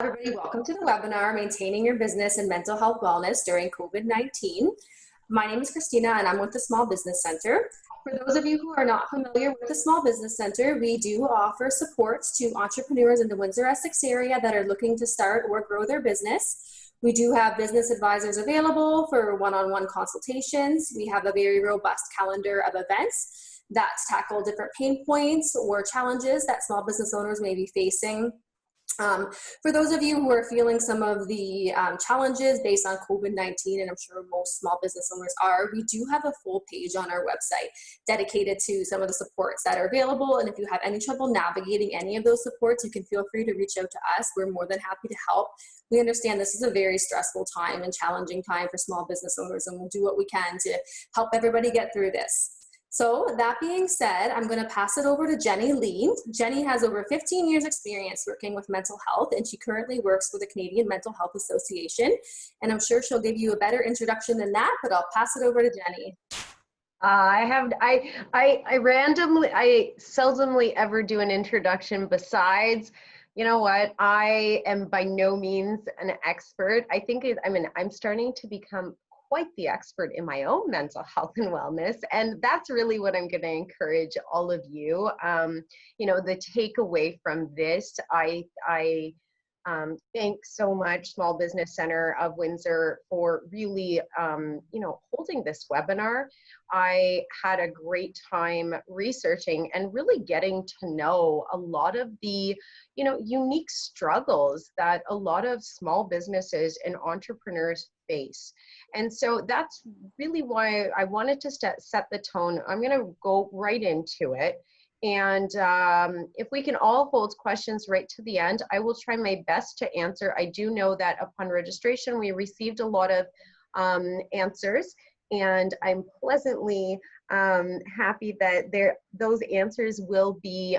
Everybody, welcome to the webinar, Maintaining Your Business and Mental Health Wellness During COVID-19. My name is Christina and I'm with the Small Business Centre. For those of you who are not familiar with the Small Business Centre, we do offer supports to entrepreneurs in the Windsor-Essex area that are looking to start or grow their business. We do have business advisors available for one-on-one consultations. We have a very robust calendar of events that tackle different pain points or challenges that small business owners may be facing. For those of you who are feeling some of the challenges based on COVID-19, and I'm sure most small business owners are, we do have a full page on our website dedicated to some of the supports that are available. And if you have any trouble navigating any of those supports, you can feel free to reach out to us. We're more than happy to help. We understand this is a very stressful time and challenging time for small business owners, and we'll do what we can to help everybody get through this. So that being said, I'm going to pass it over to Jenny Lee. Jenny has over 15 years experience working with mental health, and she currently works for the Canadian Mental Health Association. And I'm sure she'll give you a better introduction than that, but I'll pass it over to Jenny. I seldomly ever do an introduction besides, you know what, I am by no means an expert. I'm starting to become quite the expert in my own mental health and wellness. And that's really what I'm going to encourage all of you. The takeaway from this, I thank so much Small Business Centre of Windsor for really, holding this webinar. I had a great time researching and really getting to know a lot of the, unique struggles that a lot of small businesses and entrepreneurs face. And so that's really why I wanted to set the tone. I'm going to go right into it. And if we can all hold questions right to the end, I will try my best to answer. I do know that upon registration, we received a lot of answers, and I'm pleasantly happy that those answers will be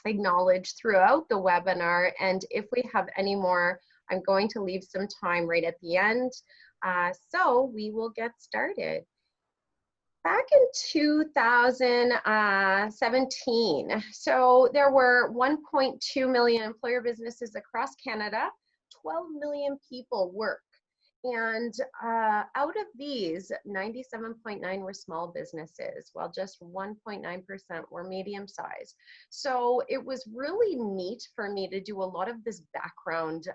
acknowledged throughout the webinar. And if we have any more, I'm going to leave some time right at the end. So we will get started. Back in 2017, so there were 1.2 million employer businesses across Canada, 12 million people work. And out of these, 97.9 were small businesses, while just 1.9% were medium sized. So it was really neat for me to do a lot of this background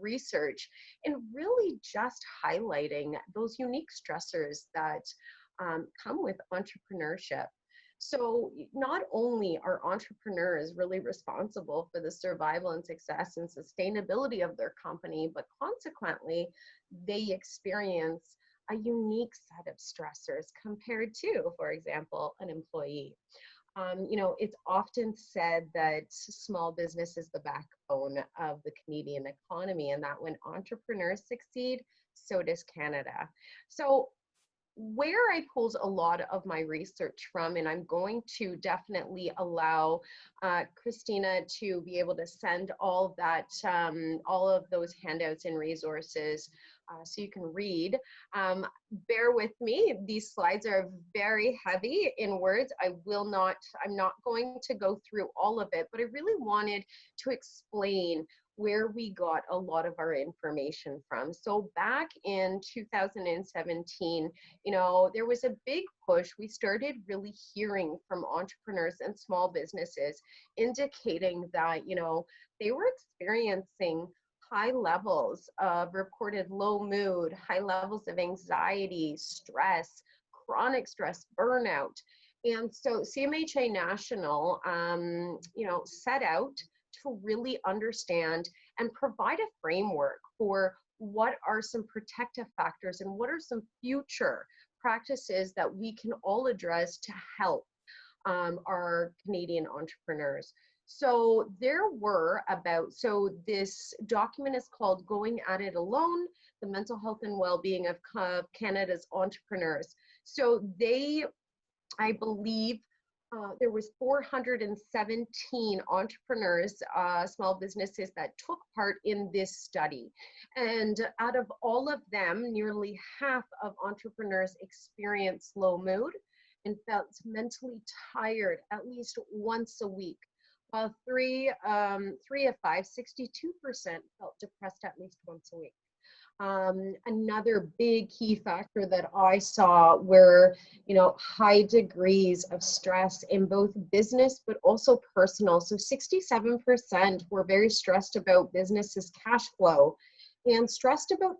research and really just highlighting those unique stressors that come with entrepreneurship. So not only are entrepreneurs really responsible for the survival and success and sustainability of their company, but consequently, they experience a unique set of stressors compared to, for example, an employee. It's often said that small business is the backbone of the Canadian economy, and that when entrepreneurs succeed, so does Canada. So where I pulled a lot of my research from, and I'm going to definitely allow Christina to be able to send all of those handouts and resources so you can read. Bear with me, these slides are very heavy in words. I'm not going to go through all of it, but I really wanted to explain where we got a lot of our information from. So back in 2017, there was a big push. We started really hearing from entrepreneurs and small businesses indicating that, they were experiencing high levels of reported low mood, high levels of anxiety, stress, chronic stress, burnout. And so CMHA National, set out to really understand and provide a framework for what are some protective factors and what are some future practices that we can all address to help our Canadian entrepreneurs. So this document is called Going at It Alone, the Mental Health and Wellbeing of Canada's Entrepreneurs. So I believe, there was 417 entrepreneurs, small businesses that took part in this study. And out of all of them, nearly half of entrepreneurs experienced low mood and felt mentally tired at least once a week. Well, three of five, 62% felt depressed at least once a week. Another big key factor that I saw were, high degrees of stress in both business but also personal. So 67% were very stressed about business's cash flow and stressed about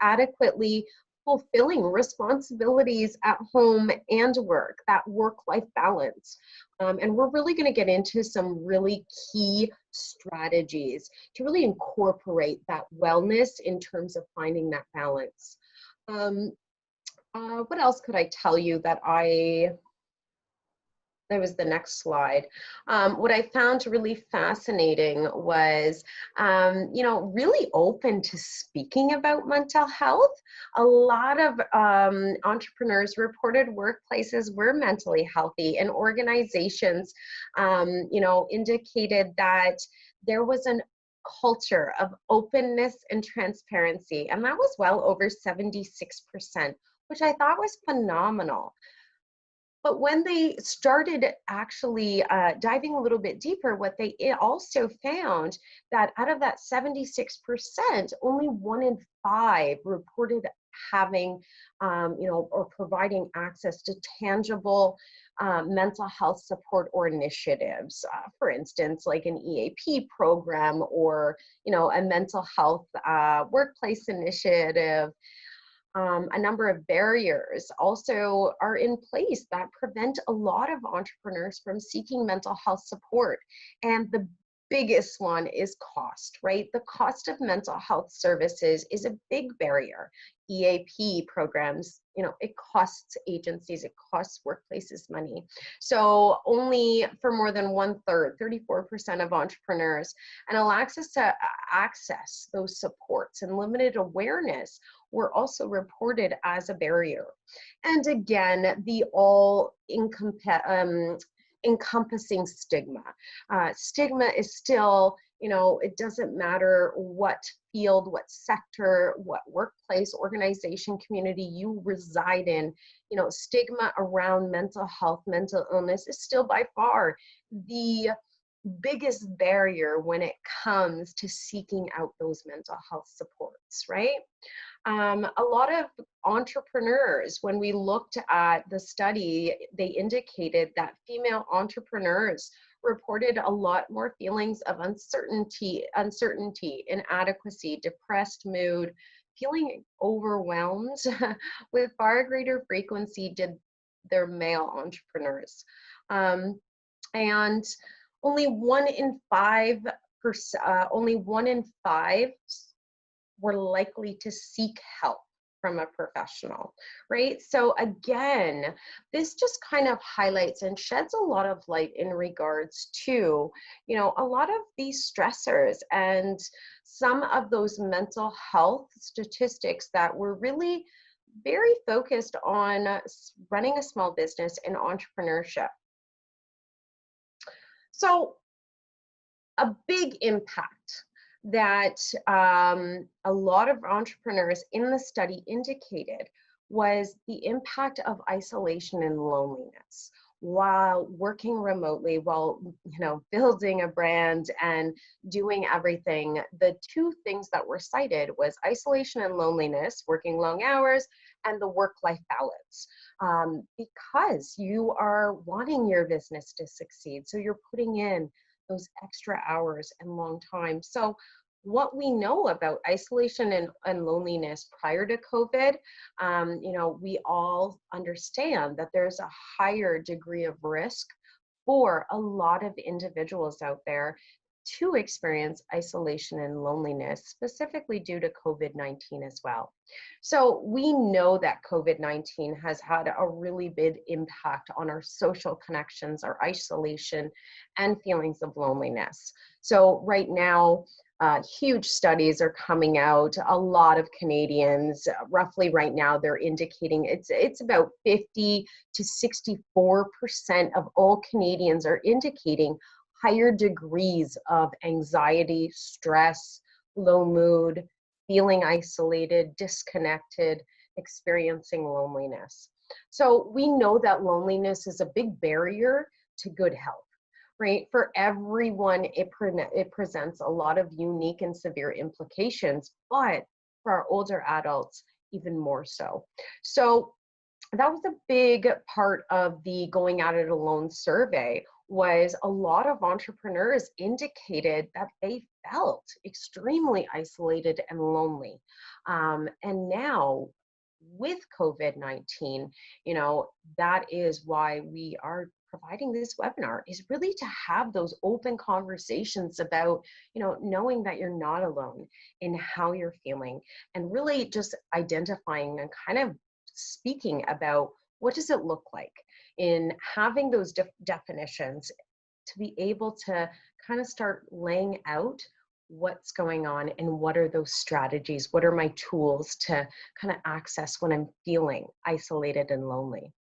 adequately fulfilling responsibilities at home and work, that work-life balance. And we're really going to get into some really key strategies to really incorporate that wellness in terms of finding that balance. What else could I tell you that was the next slide. What I found really fascinating was, really open to speaking about mental health. A lot of entrepreneurs reported workplaces were mentally healthy, and organizations, indicated that there was an culture of openness and transparency, and that was well over 76%, which I thought was phenomenal. But when they started actually diving a little bit deeper, what they also found that out of that 76%, only 1 in 5 reported having, or providing access to tangible mental health support or initiatives. For instance, like an EAP program or, a mental health workplace initiative. A number of barriers also are in place that prevent a lot of entrepreneurs from seeking mental health support. And the biggest one is cost, right? The cost of mental health services is a big barrier. EAP programs, it costs agencies, it costs workplaces money. So only for more than 1/3, 34% of entrepreneurs, and access to access those supports and limited awareness were also reported as a barrier. And again, the encompassing stigma. Stigma is still, it doesn't matter what field, what sector, what workplace, organization, community you reside in, stigma around mental health, mental illness is still by far the biggest barrier when it comes to seeking out those mental health supports, right? A lot of entrepreneurs, when we looked at the study, they indicated that female entrepreneurs reported a lot more feelings of uncertainty, inadequacy, depressed mood, feeling overwhelmed with far greater frequency did their male entrepreneurs. And only 1 in 5 were likely to seek help from a professional, right? So again, this just kind of highlights and sheds a lot of light in regards to, a lot of these stressors and some of those mental health statistics that were really very focused on running a small business and entrepreneurship. So a big impact that a lot of entrepreneurs in the study indicated was the impact of isolation and loneliness while working remotely, while building a brand and doing everything. The two things that were cited was isolation and loneliness, working long hours, and the work-life balance, because you are wanting your business to succeed, so you're putting in those extra hours and long time. So what we know about isolation and loneliness prior to COVID, we all understand that there's a higher degree of risk for a lot of individuals out there to experience isolation and loneliness, specifically due to COVID-19 as well. So we know that COVID-19 has had a really big impact on our social connections, our isolation, and feelings of loneliness. So right now, huge studies are coming out. A lot of Canadians, roughly right now, they're indicating it's about 50 to 64% of all Canadians are indicating higher degrees of anxiety, stress, low mood, feeling isolated, disconnected, experiencing loneliness. So we know that loneliness is a big barrier to good health. right? For everyone, it presents a lot of unique and severe implications, but for our older adults, even more so. So that was a big part of the Going At It Alone survey. Was a lot of entrepreneurs indicated that they felt extremely isolated and lonely. And now with COVID-19, that is why we are providing this webinar, is really to have those open conversations about, knowing that you're not alone in how you're feeling, and really just identifying and kind of speaking about what does it look like in having those definitions to be able to kind of start laying out what's going on and what are those strategies, what are my tools to kind of access when I'm feeling isolated and lonely.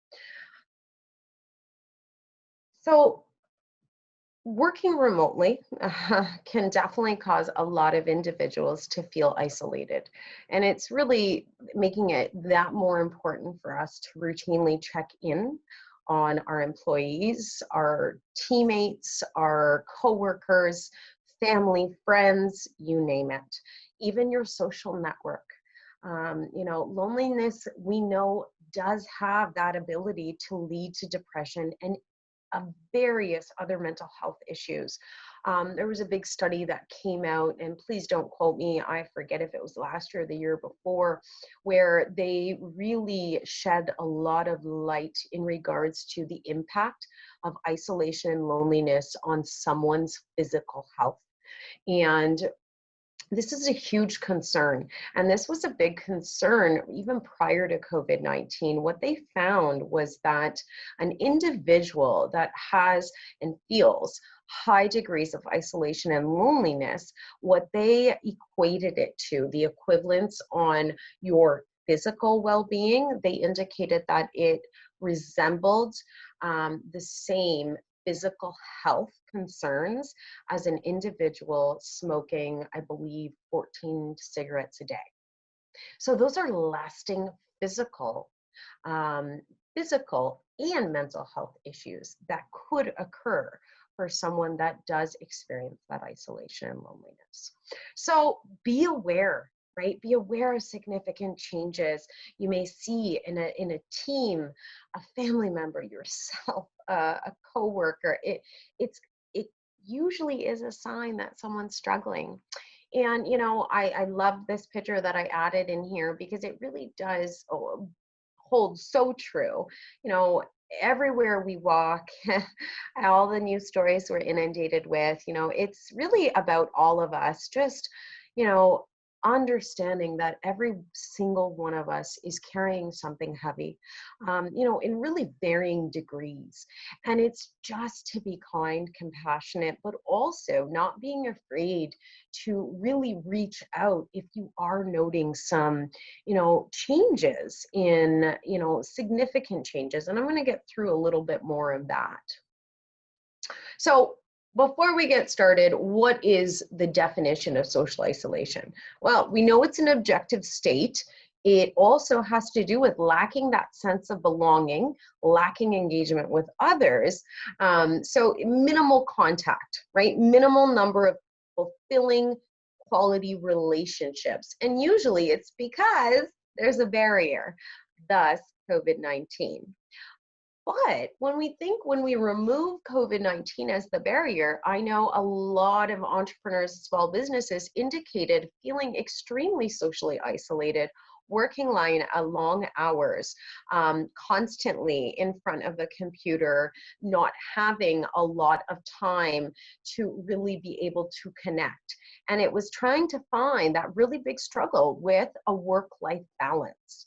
So working remotely can definitely cause a lot of individuals to feel isolated. And it's really making it that more important for us to routinely check in on our employees, our teammates, our coworkers, family, friends, you name it, even your social network. Loneliness, we know, does have that ability to lead to depression and various other mental health issues. There was a big study that came out, and please don't quote me, I forget if it was last year or the year before, where they really shed a lot of light in regards to the impact of isolation and loneliness on someone's physical health. And this is a huge concern, and this was a big concern even prior to COVID-19. What they found was that an individual that has and feels high degrees of isolation and loneliness, what they equated it to, the equivalence on your physical well-being, they indicated that it resembled the same physical health concerns as an individual smoking, I believe, 14 cigarettes a day. So those are lasting physical and mental health issues that could occur for someone that does experience that isolation and loneliness. So be aware, right? Be aware of significant changes you may see in a team, a family member, yourself, a coworker. It usually is a sign that someone's struggling. And I love this picture that I added in here because it really does hold so true. Everywhere we walk, all the news stories we're inundated with, it's really about all of us just, understanding that every single one of us is carrying something heavy, in really varying degrees. And it's just to be kind, compassionate, but also not being afraid to really reach out if you are noting some, changes in, significant changes. And I'm going to get through a little bit more of that. So before we get started, what is the definition of social isolation? Well, we know it's an objective state. It also has to do with lacking that sense of belonging, lacking engagement with others. So minimal contact, right? Minimal number of fulfilling quality relationships. And usually it's because there's a barrier, thus COVID-19. But when we remove COVID-19 as the barrier, I know a lot of entrepreneurs and small businesses indicated feeling extremely socially isolated, working long hours, constantly in front of the computer, not having a lot of time to really be able to connect. And it was trying to find that really big struggle with a work-life balance.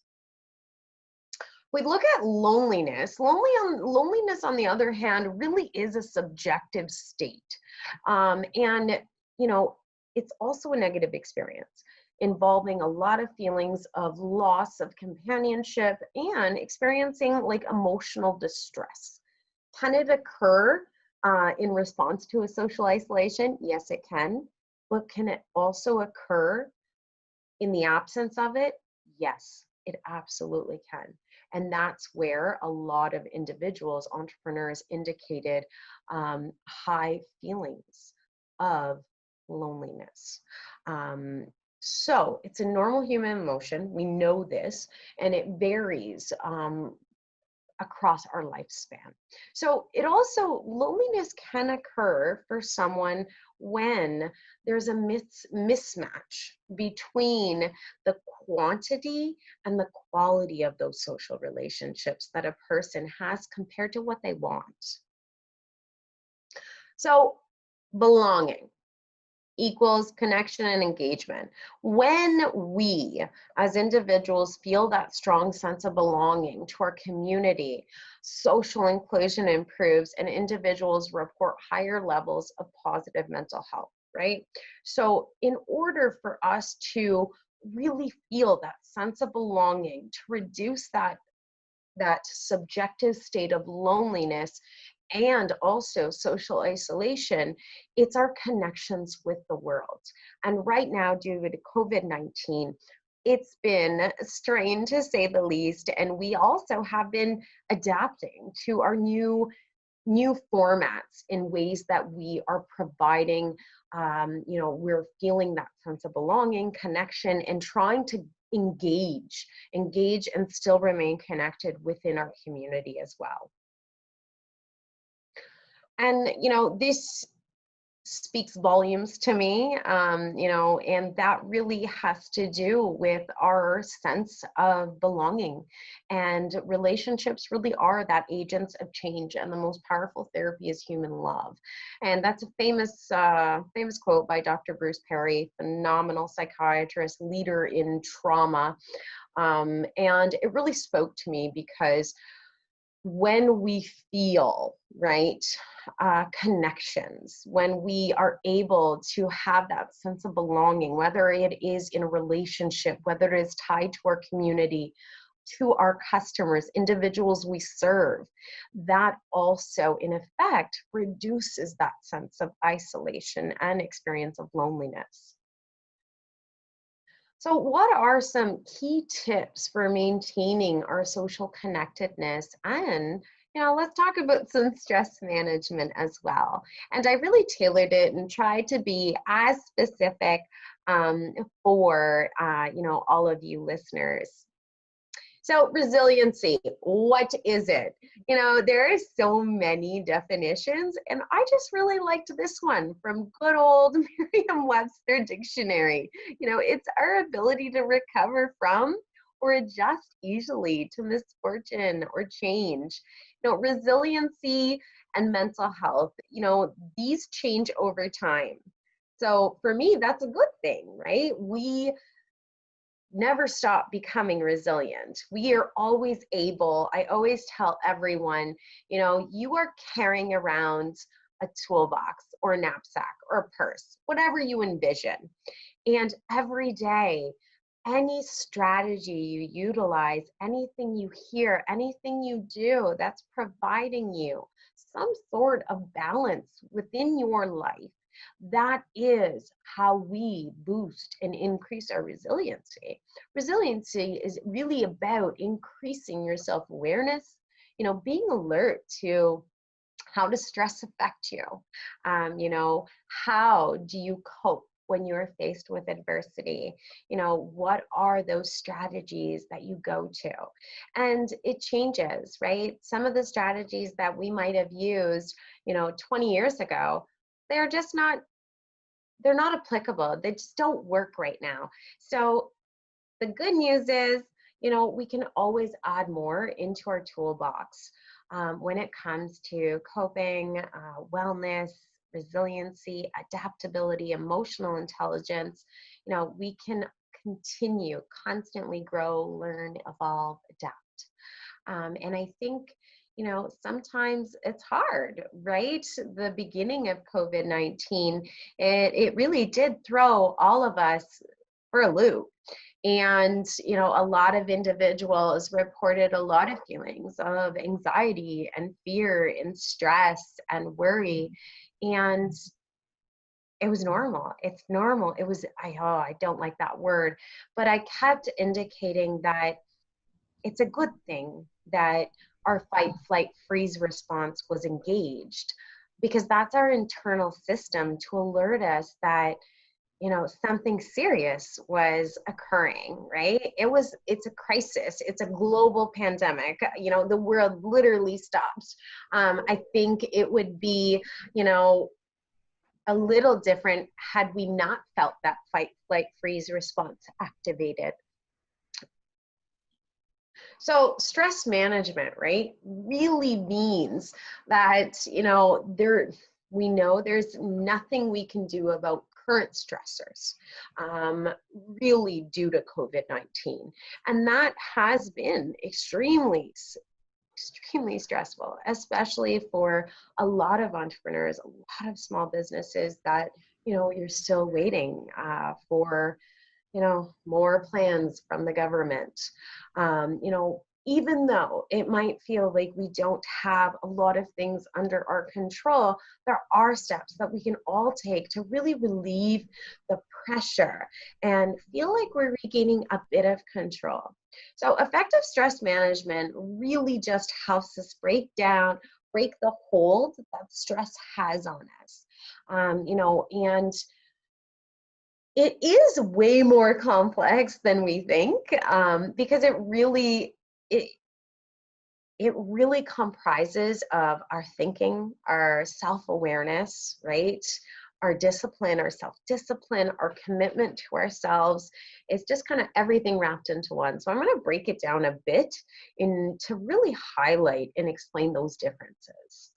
We look at loneliness. Loneliness, on the other hand, really is a subjective state. And it's also a negative experience involving a lot of feelings of loss of companionship and experiencing like emotional distress. Can it occur in response to a social isolation? Yes, it can. But can it also occur in the absence of it? Yes, it absolutely can. And that's where a lot of individuals, entrepreneurs, indicated high feelings of loneliness. So it's a normal human emotion. We know this, and it varies across our lifespan. So it also, loneliness can occur for someone when there's a mismatch between the quantity and the quality of those social relationships that a person has compared to what they want. So belonging equals connection and engagement. When we as individuals feel that strong sense of belonging to our community, social inclusion improves and individuals report higher levels of positive mental health, right? So in order for us to really feel that sense of belonging, to reduce that subjective state of loneliness and also social isolation, it's our connections with the world. And right now, due to COVID-19, it's been strained to say the least, and we also have been adapting to our new formats in ways that we are providing, we're feeling that sense of belonging, connection, and trying to engage and still remain connected within our community as well. And, this speaks volumes to me, and that really has to do with our sense of belonging. And relationships really are that agents of change, and the most powerful therapy is human love. And that's a famous quote by Dr. Bruce Perry, phenomenal psychiatrist, leader in trauma. And it really spoke to me because when we feel, right, connections, when we are able to have that sense of belonging, whether it is in a relationship, whether it is tied to our community, to our customers, individuals we serve, that also in effect reduces that sense of isolation and experience of loneliness. So what are some key tips for maintaining our social connectedness? And, let's talk about some stress management as well. And I really tailored it and tried to be as specific for, all of you listeners. So resiliency, what is it? There are so many definitions, and I just really liked this one from good old Merriam-Webster dictionary. It's our ability to recover from or adjust easily to misfortune or change. Resiliency and mental health, these change over time. So for me, that's a good thing, right? We never stop becoming resilient. We are always able, I always tell everyone, you are carrying around a toolbox or a knapsack or a purse, whatever you envision. And every day, any strategy you utilize, anything you hear, anything you do that's providing you some sort of balance within your life, that is how we boost and increase our resiliency. Resiliency is really about increasing your self-awareness, being alert to how does stress affect you? How do you cope when you're faced with adversity? What are those strategies that you go to? And it changes, right? Some of the strategies that we might have used, 20 years ago, they're not applicable. They just don't work right now. So the good news is, we can always add more into our toolbox when it comes to coping, wellness, resiliency, adaptability, emotional intelligence. We can constantly grow, learn, evolve, adapt. And I think sometimes it's hard, right? The beginning of COVID-19, it really did throw all of us for a loop. And, a lot of individuals reported a lot of feelings of anxiety and fear and stress and worry. And it was normal. It's normal. It was, I don't like that word, but I kept indicating that it's a good thing that our fight, flight, freeze response was engaged, because that's our internal system to alert us that, you know, something serious was occurring, right? It's a crisis. It's a global pandemic. You know, the world literally stopped. I think it would be, you know, a little different had we not felt that fight, flight, freeze response activated. So stress management, right, really means that, you know, we know there's nothing we can do about current stressors, really due to COVID-19. And that has been extremely stressful, especially for a lot of entrepreneurs, a lot of small businesses that, you know, you're still waiting for, you know, more plans from the government. You know, even though it might feel like we don't have a lot of things under our control, there are steps that we can all take to really relieve the pressure and feel like we're regaining a bit of control. So effective stress management really just helps us break the hold that stress has on us. You know, and it is way more complex than we think, because it really comprises of our thinking, our self-awareness, right? Our discipline, our self-discipline, our commitment to ourselves. It's just kind of everything wrapped into one. So I'm going to break it down a bit to really highlight and explain those differences.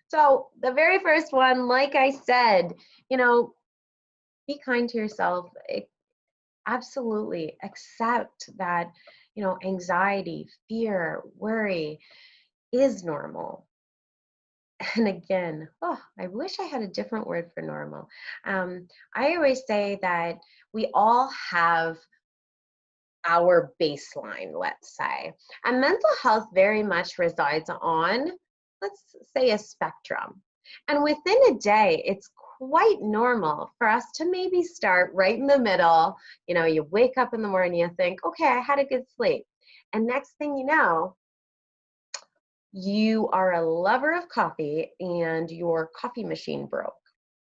So the very first one, like I said, you know, be kind to yourself. Absolutely accept that, you know, anxiety, fear, worry is normal. And again, I wish I had a different word for normal. I always say that we all have our baseline, let's say. And mental health very much resides on, let's say, a spectrum. And within a day, it's quite normal for us to maybe start right in the middle. You know, you wake up in the morning, you think, okay, I had a good sleep. And next thing you know, you are a lover of coffee and your coffee machine broke,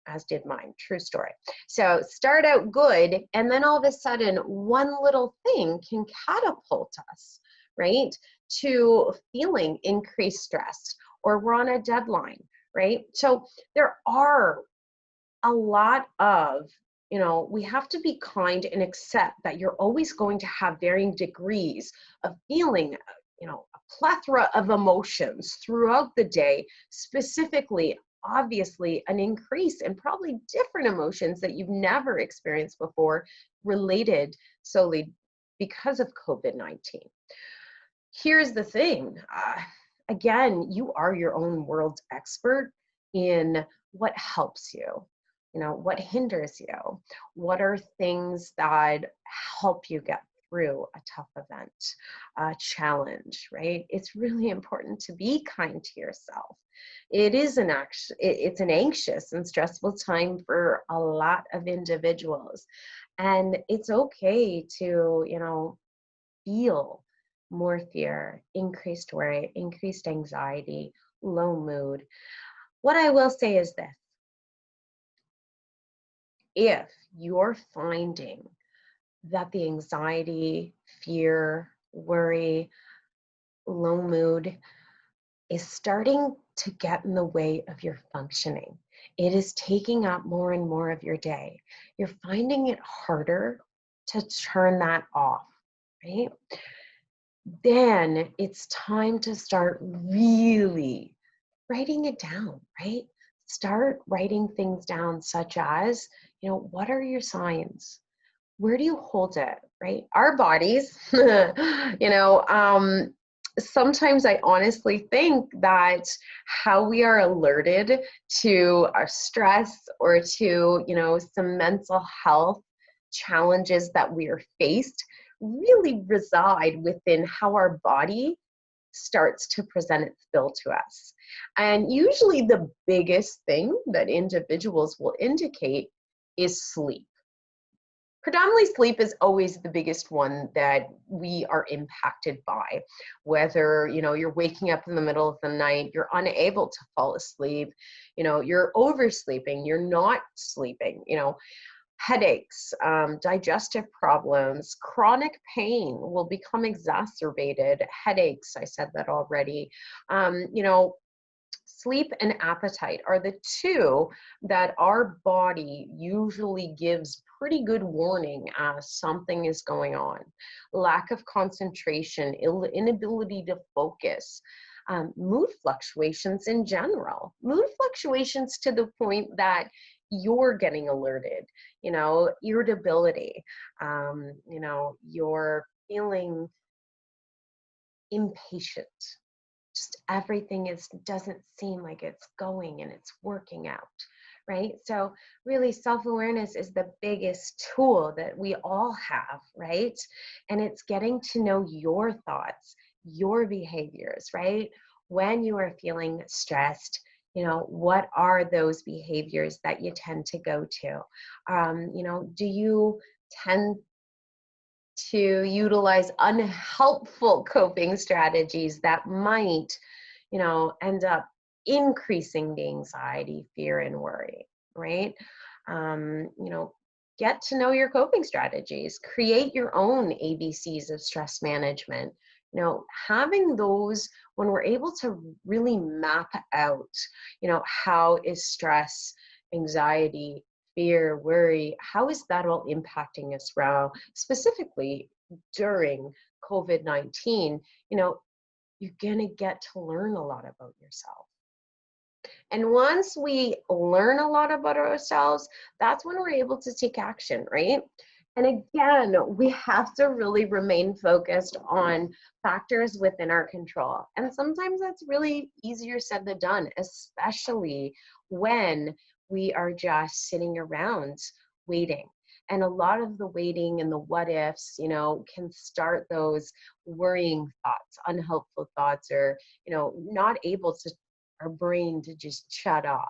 as did mine. True story. So start out good, and then all of a sudden, one little thing can catapult us, right, to feeling increased stress, or we're on a deadline, right? So there are a lot of, you know, we have to be kind and accept that you're always going to have varying degrees of feeling, you know, a plethora of emotions throughout the day, specifically, obviously, an increase in probably different emotions that you've never experienced before, related solely because of COVID-19. Here's the thing. Again, you are your own world's expert in what helps you. You know, what hinders you? What are things that help you get through a tough event, a challenge, right? It's really important to be kind to yourself. It's an anxious and stressful time for a lot of individuals. And it's okay to, you know, feel more fear, increased worry, increased anxiety, low mood. What I will say is this: if you're finding that the anxiety, fear, worry, low mood is starting to get in the way of your functioning, it is taking up more and more of your day, you're finding it harder to turn that off, right? Then it's time to start really writing it down, right? Start writing things down, such as, you know, what are your signs? Where do you hold it, right? Our bodies, you know, sometimes I honestly think that how we are alerted to our stress or to, you know, some mental health challenges that we are faced really reside within how our body starts to present its bill to us. And usually the biggest thing that individuals will indicate is sleep, Predominantly sleep is always the biggest one that we are impacted by. Whether, you're waking up in the middle of the night, you're unable to fall asleep, you're oversleeping, you're not sleeping, headaches, digestive problems, chronic pain will become exacerbated. Headaches, I said that already. Sleep and appetite are the two that our body usually gives pretty good warning as something is going on. Lack of concentration, inability to focus, mood fluctuations in general. Mood fluctuations to the point that you're getting alerted, irritability, you're feeling impatient. Just everything doesn't seem like it's going and it's working out, right? So really self-awareness is the biggest tool that we all have, right? And it's getting to know your thoughts, your behaviors, right? When you are feeling stressed, what are those behaviors that you tend to go to? Do you tend to utilize unhelpful coping strategies that might, end up increasing the anxiety, fear, and worry, right? Get to know your coping strategies, create your own ABCs of stress management. Having those, when we're able to really map out, how is stress, anxiety, fear, worry, how is that all impacting us now, specifically during COVID-19, you're gonna get to learn a lot about yourself. And once we learn a lot about ourselves, that's when we're able to take action, right? And again, we have to really remain focused on factors within our control. And sometimes that's really easier said than done, especially when we are just sitting around waiting. And a lot of the waiting and the what ifs, can start those worrying thoughts, unhelpful thoughts, or, not able to, our brain to just shut off.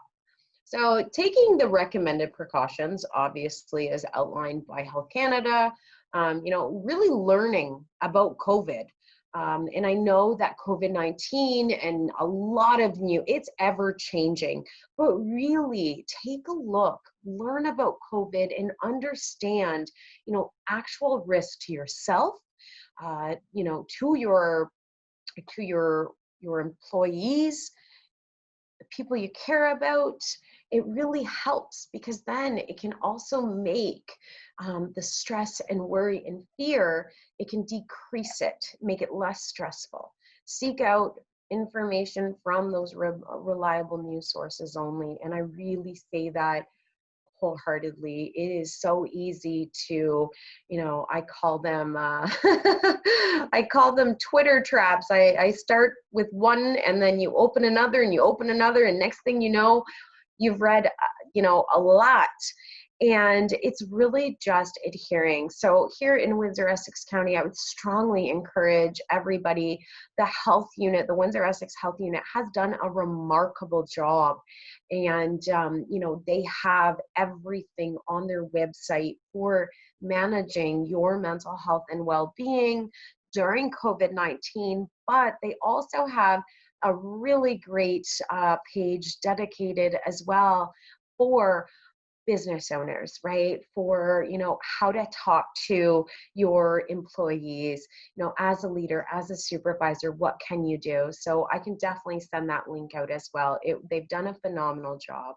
So taking the recommended precautions, obviously, as outlined by Health Canada, really learning about COVID. And I know that COVID-19 and a lot of it's ever changing, but really take a look, learn about COVID and understand, actual risk to yourself, to your employees, the people you care about. It really helps because then it can also make the stress and worry and fear, it can decrease it, make it less stressful. Seek out information from those reliable news sources only. And I really say that wholeheartedly. It is so easy to, I call them, I call them Twitter traps. I start with one and then you open another and you open another, and next thing you know, you've read, a lot. And it's really just adhering. So here in Windsor-Essex County, I would strongly encourage everybody. The health unit, the Windsor-Essex Health Unit, has done a remarkable job. And, they have everything on their website for managing your mental health and well-being during COVID-19. But they also have a really great page dedicated as well for business owners, right? For, how to talk to your employees, as a leader, as a supervisor, what can you do? So I can definitely send that link out as well. They've done a phenomenal job.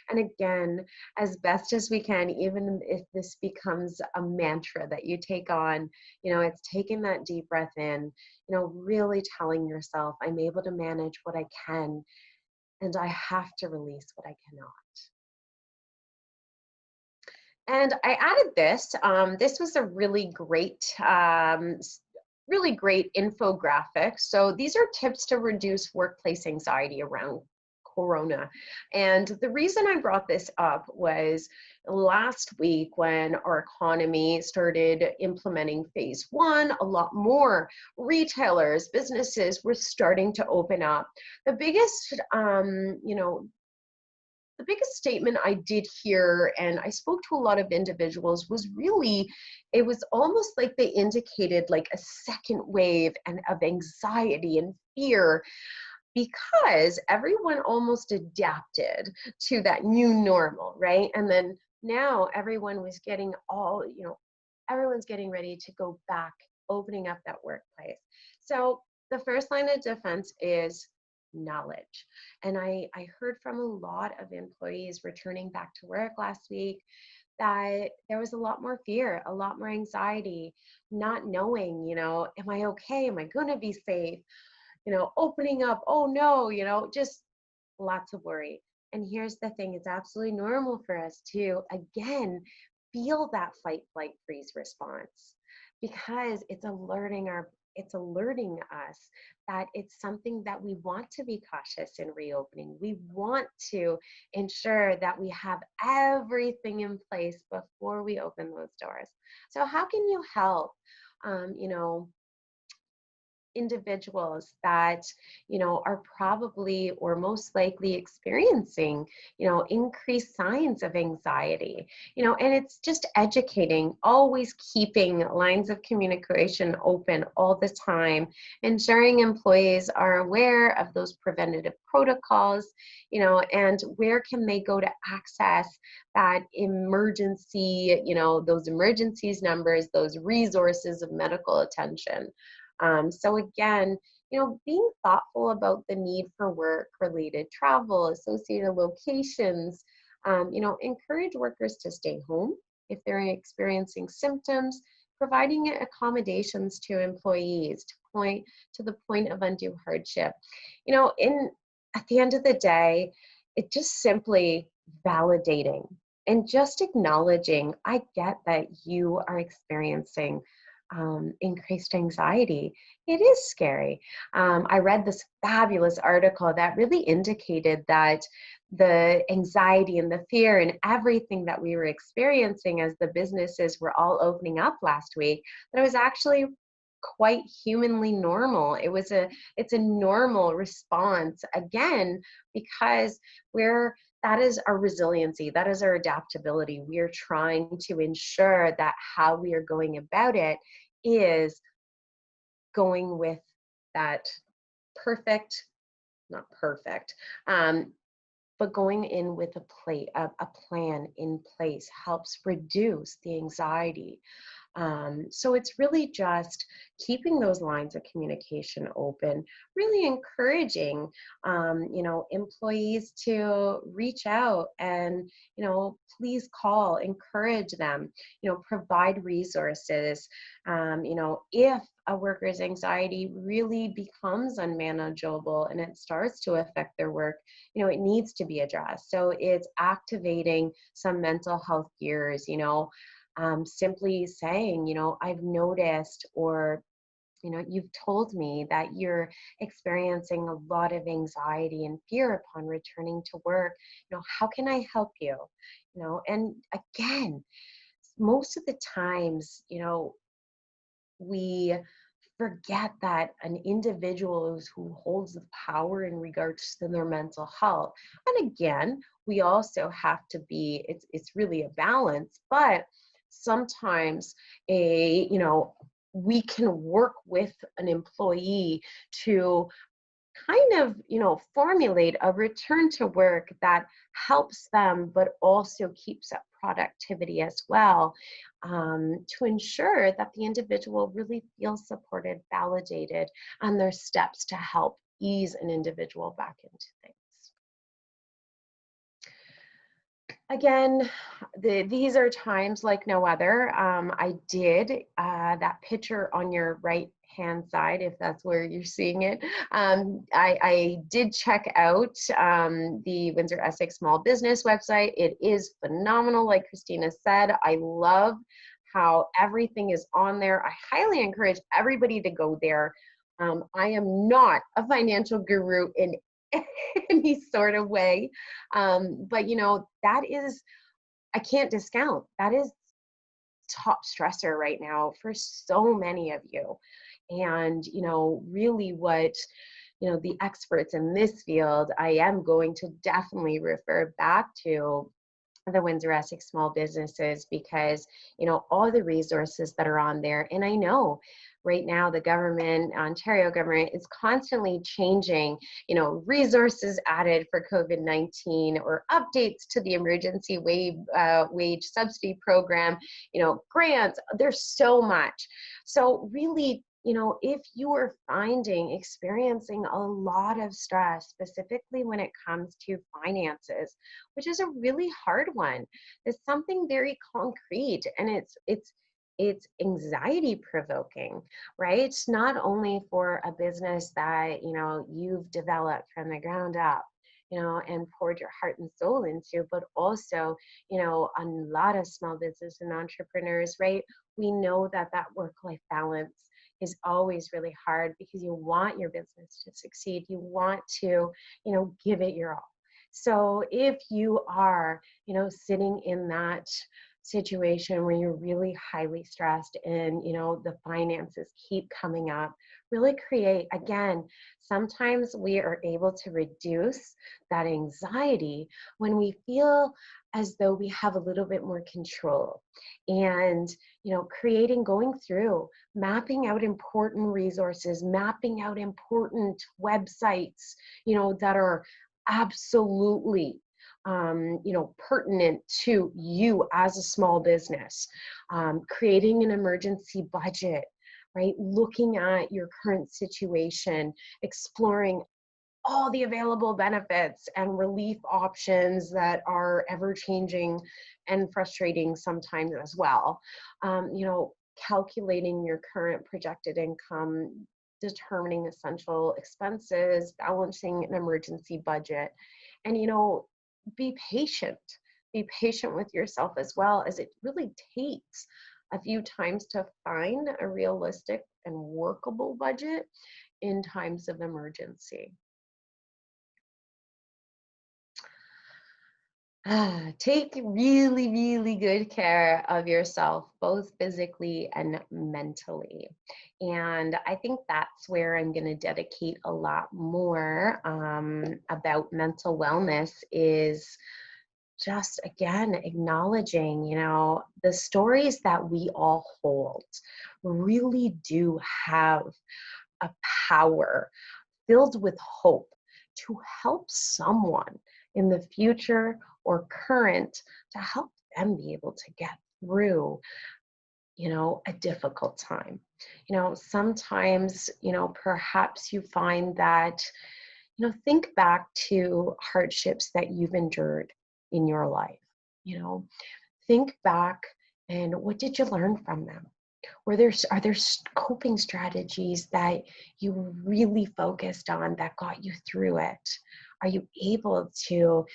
And again, as best as we can, even if this becomes a mantra that you take on, it's taking that deep breath in, really telling yourself, I'm able to manage what I can, and I have to release what I cannot. And I added this. This was a really great infographic. So these are tips to reduce workplace anxiety around Corona. And the reason I brought this up was last week when our economy started implementing phase one, a lot more retailers, businesses were starting to open up. The biggest, the biggest statement I did hear, and I spoke to a lot of individuals, was really, it was almost like they indicated like a second wave and of anxiety and fear, because everyone almost adapted to that new normal, right? And then now everyone was getting everyone's getting ready to go back, opening up that workplace. So the first line of defense is knowledge. And I heard from a lot of employees returning back to work last week that there was a lot more fear, a lot more anxiety, not knowing, am I okay? Am I going to be safe? Opening up, oh no, just lots of worry. And here's the thing, it's absolutely normal for us to, again, feel that fight, flight, freeze response, because it's alerting us that it's something that we want to be cautious in reopening. We want to ensure that we have everything in place before we open those doors. So how can you help, individuals that are probably or most likely experiencing increased signs of anxiety, and it's just educating, always keeping lines of communication open all the time, ensuring employees are aware of those preventative protocols, and where can they go to access that emergency, those emergencies numbers, those resources of medical attention. So again, being thoughtful about the need for work-related travel, associated locations, encourage workers to stay home if they're experiencing symptoms, providing accommodations to employees to the point of undue hardship. At the end of the day, it just simply validating and just acknowledging, I get that you are experiencing increased anxiety. It is scary. I read this fabulous article that really indicated that the anxiety and the fear and everything that we were experiencing as the businesses were all opening up last week, that it was actually quite humanly normal. It's a normal response, again, because that is our resiliency, that is our adaptability. We are trying to ensure that how we are going about it is going with that not perfect, but going in with a plan in place helps reduce the anxiety. So it's really just keeping those lines of communication open, really encouraging, employees to reach out and, please call, encourage them, provide resources. If a worker's anxiety really becomes unmanageable and it starts to affect their work, it needs to be addressed. So it's activating some mental health gears, simply saying, I've noticed, or, you've told me that you're experiencing a lot of anxiety and fear upon returning to work. How can I help you? And again, most of the times, we forget that an individual who holds the power in regards to their mental health. And again, we also have to be, it's really a balance, but sometimes we can work with an employee to kind of, formulate a return to work that helps them, but also keeps up productivity as well, to ensure that the individual really feels supported, validated, and there's steps to help ease an individual back into things. Again, these are times like no other. I did that picture on your right hand side, if that's where you're seeing it. I did check out the WindsorEssex Small Business website. It is phenomenal, like Christina said. I love how everything is on there. I highly encourage everybody to go there. I am not a financial guru in any sort of way, but that is, I can't discount, that is top stressor right now for so many of you. And really what the experts in this field, I am going to definitely refer back to the WindsorEssex Small Businesses, because all the resources that are on there. And I know right now the government, Ontario government, is constantly changing resources added for COVID-19, or updates to the emergency wage subsidy program, grants. There's so much. So really, if you are experiencing a lot of stress, specifically when it comes to finances, which is a really hard one, it's something very concrete, and it's anxiety provoking, right? Not only for a business that you've developed from the ground up, and poured your heart and soul into, but also a lot of small business and entrepreneurs, right? We know that work-life balance is always really hard, because you want your business to succeed. You want to, give it your all. So if you are, sitting in that situation where you're really highly stressed and, the finances keep coming up, really create, again, sometimes we are able to reduce that anxiety when we feel as though we have a little bit more control, and going through, mapping out important resources, mapping out important websites that are absolutely pertinent to you as a small business, creating an emergency budget, right? Looking at your current situation, exploring all the available benefits and relief options that are ever changing and frustrating sometimes as well. Calculating your current projected income, determining essential expenses, balancing an emergency budget, and be patient. Be patient with yourself as well, as it really takes a few times to find a realistic and workable budget in times of emergency. Take really, really good care of yourself, both physically and mentally. And I think that's where I'm going to dedicate a lot more about mental wellness, is just, again, acknowledging, the stories that we all hold really do have a power filled with hope to help someone in the future or current, to help them be able to get through, a difficult time. Sometimes, perhaps you find that, think back to hardships that you've endured in your life. Think back, and what did you learn from them? Are there coping strategies that you really focused on that got you through it? Are you able to,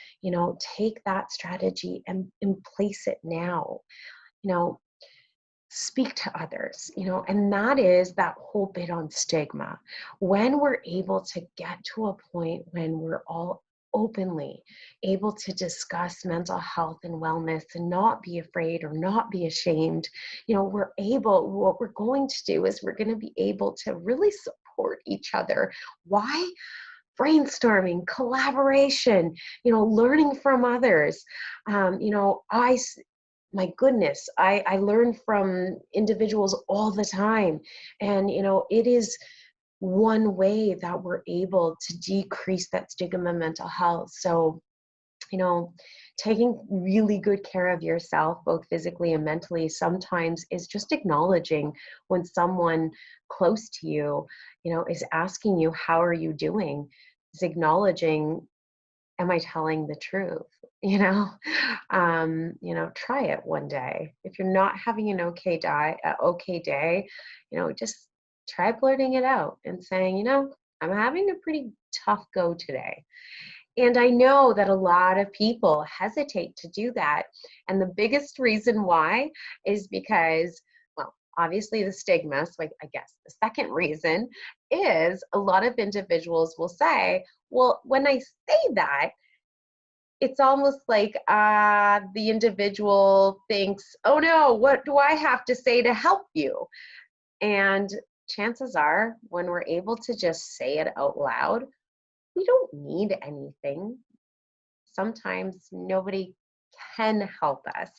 take that strategy and place it now? Speak to others, and that is that whole bit on stigma. When we're able to get to a point when we're all openly able to discuss mental health and wellness and not be afraid or not be ashamed, what we're going to do is we're going to be able to really support each other. Why? Brainstorming, collaboration, learning from others. My goodness, I learn from individuals all the time. And, it is one way that we're able to decrease that stigma of mental health. So, taking really good care of yourself, both physically and mentally, sometimes is just acknowledging when someone close to you, is asking you, how are you doing? Is acknowledging, am I telling the truth? Try it one day. If you're not having an okay day, just try blurting it out and saying, I'm having a pretty tough go today. And I know that a lot of people hesitate to do that. And the biggest reason why is because, well, obviously the stigma. So I guess the second reason is a lot of individuals will say, well, when I say that, it's almost like the individual thinks, oh no, what do I have to say to help you? And chances are when we're able to just say it out loud, we don't need anything. Sometimes nobody can help us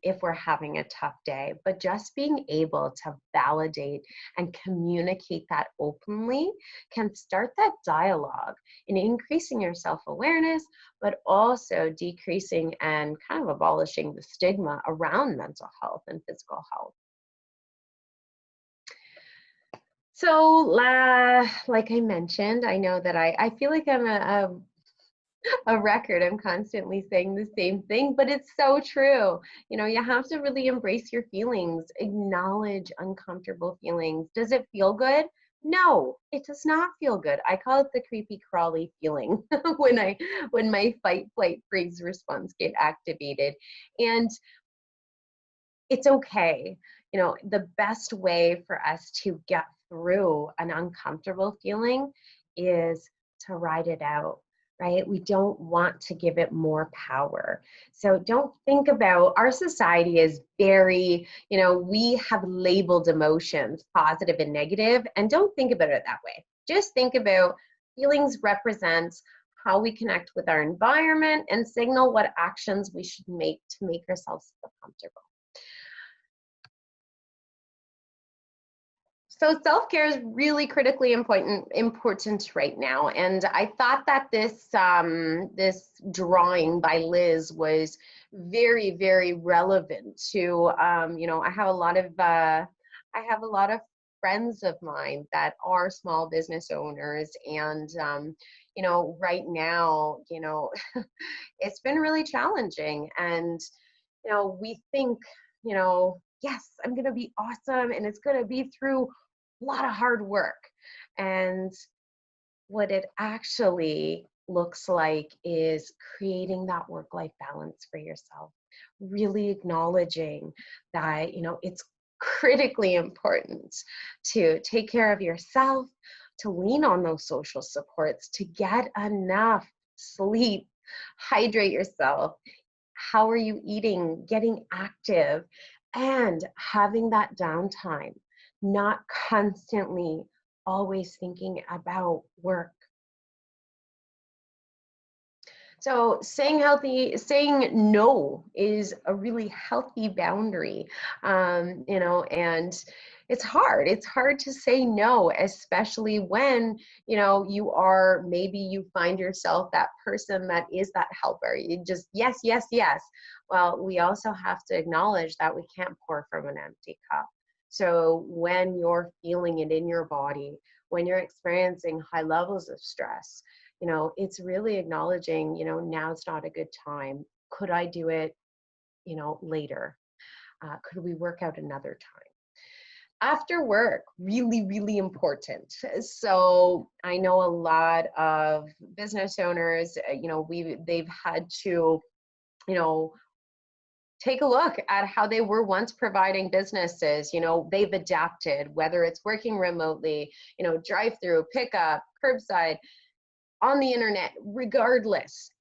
if we're having a tough day, but just being able to validate and communicate that openly can start that dialogue in increasing your self-awareness, but also decreasing and kind of abolishing the stigma around mental health and physical health. So, like I mentioned, I know that I feel like I'm a record. I'm constantly saying the same thing, but it's so true. You have to really embrace your feelings, acknowledge uncomfortable feelings. Does it feel good? No, it does not feel good. I call it the creepy crawly feeling when my fight, flight, freeze response get activated. And it's okay. The best way for us to get through an uncomfortable feeling is to ride it out, right? We don't want to give it more power. So don't think about, our society is very, we have labeled emotions, positive and negative, and don't think about it that way. Just think about feelings represent how we connect with our environment and signal what actions we should make to make ourselves feel comfortable. So self-care is really critically important right now. And I thought that this drawing by Liz was very, very relevant to, I have a lot of friends of mine that are small business owners. And, right now, it's been really challenging. And, we think, yes, I'm going to be awesome. And it's going to be through a lot of hard work. And what it actually looks like is creating that work-life balance for yourself, really acknowledging that, it's critically important to take care of yourself, to lean on those social supports, to get enough sleep, hydrate yourself. How are you eating, getting active, and having that downtime, not constantly always thinking about work. So saying no is a really healthy boundary, and it's hard. It's hard to say no, especially when, maybe you find yourself that person that is that helper. You just, yes, yes, yes. Well, we also have to acknowledge that we can't pour from an empty cup. So when you're feeling it in your body, when you're experiencing high levels of stress, it's really acknowledging, now's not a good time. Could I do it, later? Could we work out another time? After work, really, really important. So I know a lot of business owners, they've had to, take a look at how they were once providing businesses. They've adapted, whether it's working remotely, drive-through, pickup, curbside, on the internet, regardless.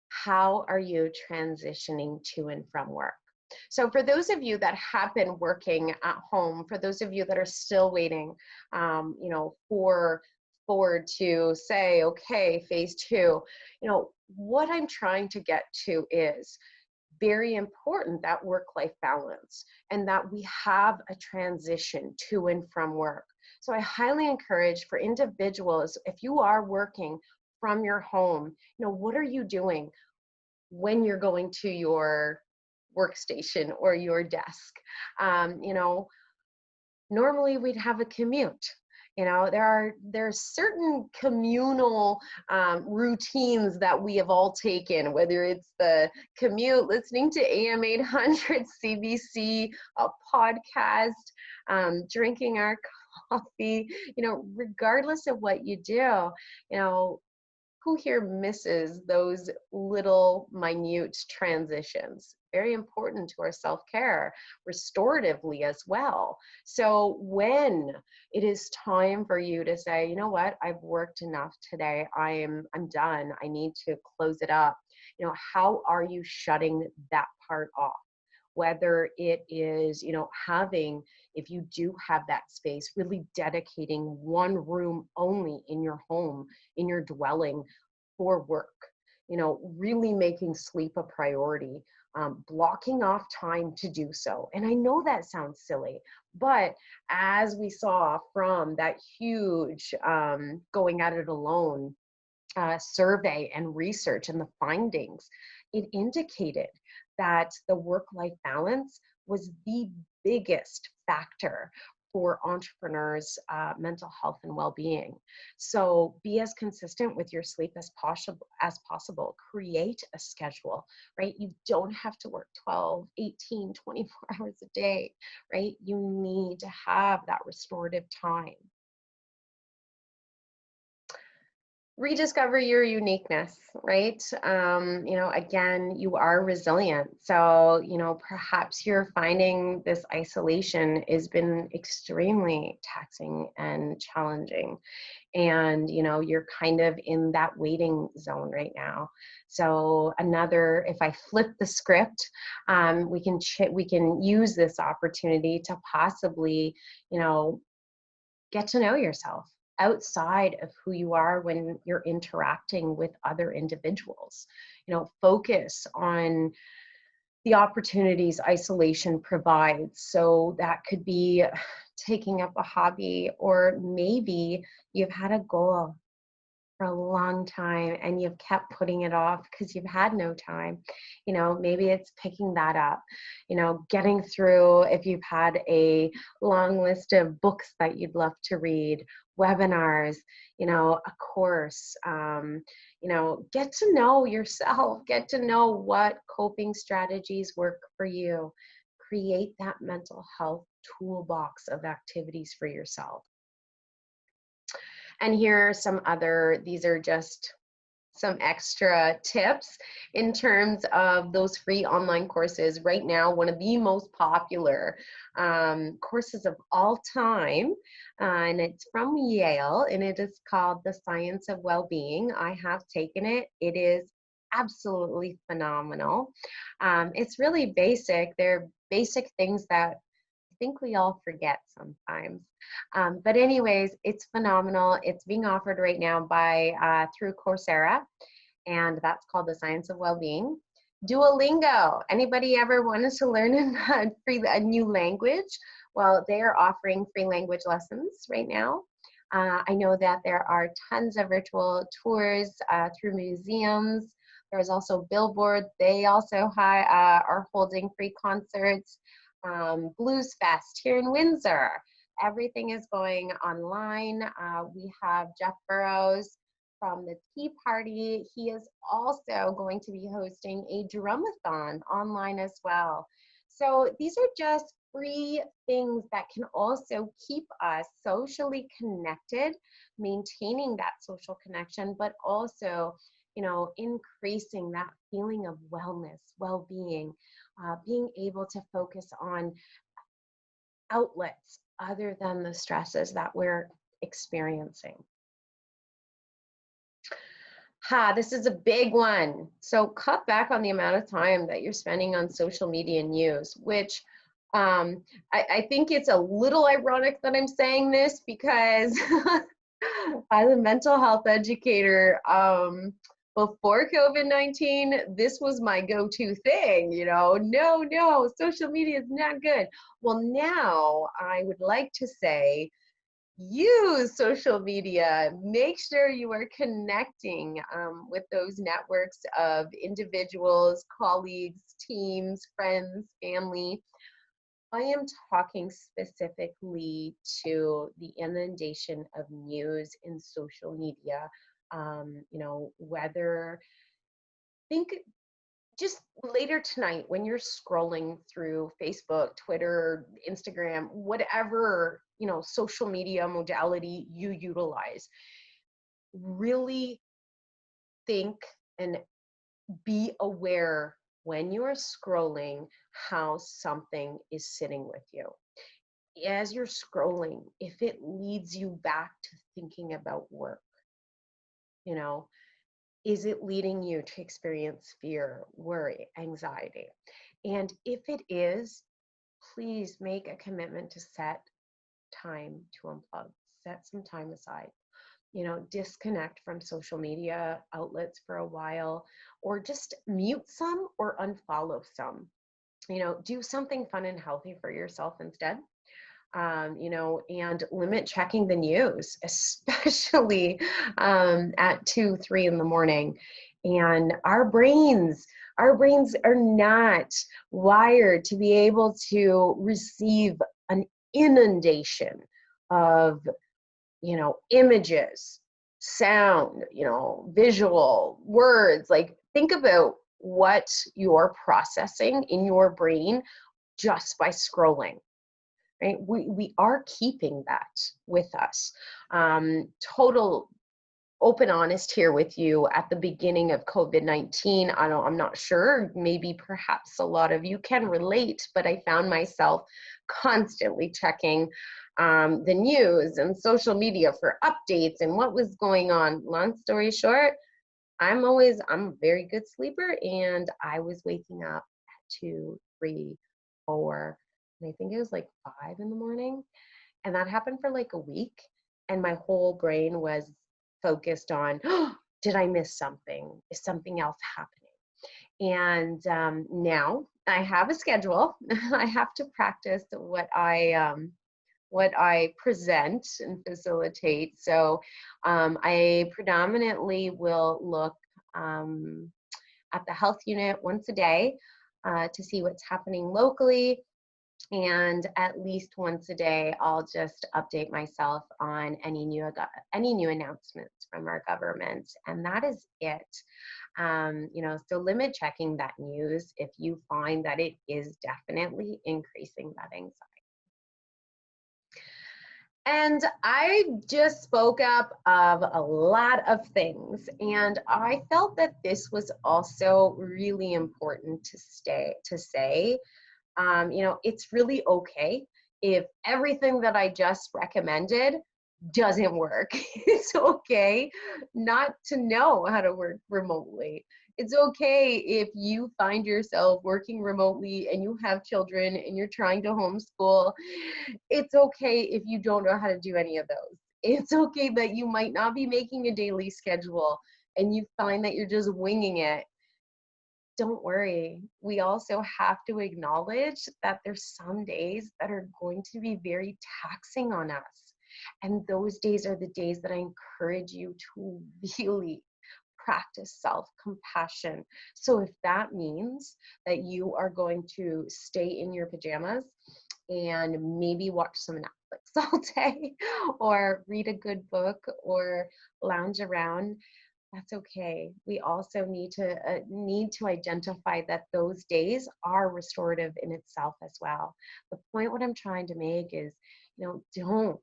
How are you transitioning to and from work? So for those of you that have been working at home, for those of you that are still waiting, forward to say, okay, phase 2, what I'm trying to get to is very important, that work-life balance, and that we have a transition to and from work. So I highly encourage for individuals, if you are working from your home, what are you doing when you're going to your workstation or your desk? Normally we'd have a commute. There's certain communal routines that we have all taken, whether it's the commute, listening to AM 800, CBC, a podcast, drinking our coffee, regardless of what you do, who here misses those little minute transitions? Very important to our self-care, restoratively as well. So when it is time for you to say, you know what, I've worked enough today, I'm done, I need to close it up, how are you shutting that part off? whether it is, having, if you do have that space, really dedicating one room only in your home, in your dwelling for work, really making sleep a priority, blocking off time to do so. And I know that sounds silly, but as we saw from that huge Going At It Alone survey and research and the findings, it indicated that the work-life balance was the biggest factor for entrepreneurs' mental health and well-being. So be as consistent with your sleep as possible. Create a schedule, right? You don't have to work 12, 18, 24 hours a day, right? You need to have that restorative time. Rediscover your uniqueness, right? Again, you are resilient. So, perhaps you're finding this isolation has been extremely taxing and challenging. And, you're kind of in that waiting zone right now. So if I flip the script, we can use this opportunity to possibly, get to know yourself outside of who you are when you're interacting with other individuals. Focus on the opportunities isolation provides. So that could be taking up a hobby, or maybe you've had a goal for a long time and you've kept putting it off because you've had no time. Maybe it's picking that up, getting through, if you've had a long list of books that you'd love to read, webinars, a course, get to know yourself, get to know what coping strategies work for you. Create that mental health toolbox of activities for yourself. And here are these are just some extra tips in terms of those free online courses. Right now, one of the most popular courses of all time, and it's from Yale, and it is called The Science of Wellbeing. I have taken it. It is absolutely phenomenal. It's really basic. They're basic things that I think we all forget sometimes. But anyways, it's phenomenal. It's being offered right now through Coursera, and that's called The Science of Wellbeing. Duolingo. Anybody ever wanted to learn a new language? Well, they are offering free language lessons right now. I know that there are tons of virtual tours through museums. There's also billboards. They also are holding free concerts. Blues Fest here in Windsor. Everything is going online. We have Jeff Burrows from the Tea Party. He is also going to be hosting a drumathon online as well. So these are just free things that can also keep us socially connected, maintaining that social connection, but also, increasing that feeling of wellness, well-being, being able to focus on outlets other than the stresses that we're experiencing. This is a big one. So cut back on the amount of time that you're spending on social media news, which I think it's a little ironic that I'm saying this because as a mental health educator, before COVID-19, this was my go-to thing, no, social media is not good. Well, now I would like to say, use social media. Make sure you are connecting with those networks of individuals, colleagues, teams, friends, family. I am talking specifically to the inundation of news in social media. Think just later tonight when you're scrolling through Facebook, Twitter, Instagram, whatever, social media modality you utilize, really think and be aware when you're scrolling how something is sitting with you. As you're scrolling, if it leads you back to thinking about work, is it leading you to experience fear, worry, anxiety? And if it is, please make a commitment to set time to unplug, set some time aside. Disconnect from social media outlets for a while, or just mute some or unfollow some. Do something fun and healthy for yourself instead. And limit checking the news, especially at 2, 3 in the morning. And our brains are not wired to be able to receive an inundation of images, sound, visual, words. Like, think about what you're processing in your brain just by scrolling, right? We are keeping that with us. Total open honest here with you. At the beginning of COVID-19, I'm not sure, maybe perhaps a lot of you can relate, but I found myself constantly checking the news and social media for updates and what was going on. Long story short, I'm a very good sleeper, and I was waking up at 2, 3, 4, and I think it was like 5 in the morning. And that happened for like a week, and my whole brain was focused on, oh, did I miss something? Is something else happening? And now I have a schedule. I have to practice what I present and facilitate. So I predominantly will look at the health unit once a day to see what's happening locally. And at least once a day, I'll just update myself on any new announcements from our government, and that is it. So limit checking that news if you find that it is definitely increasing that anxiety. And I just spoke up of a lot of things, and I felt that this was also really important to say. It's really okay if everything that I just recommended doesn't work. It's okay not to know how to work remotely. It's okay if you find yourself working remotely and you have children and you're trying to homeschool. It's okay if you don't know how to do any of those. It's okay that you might not be making a daily schedule and you find that you're just winging it. Don't worry. We also have to acknowledge that there's some days that are going to be very taxing on us. And those days are the days that I encourage you to really practice self-compassion. So if that means that you are going to stay in your pajamas and maybe watch some Netflix all day or read a good book or lounge around, that's okay. We also need to identify that those days are restorative in itself as well. The point what I'm trying to make is, don't,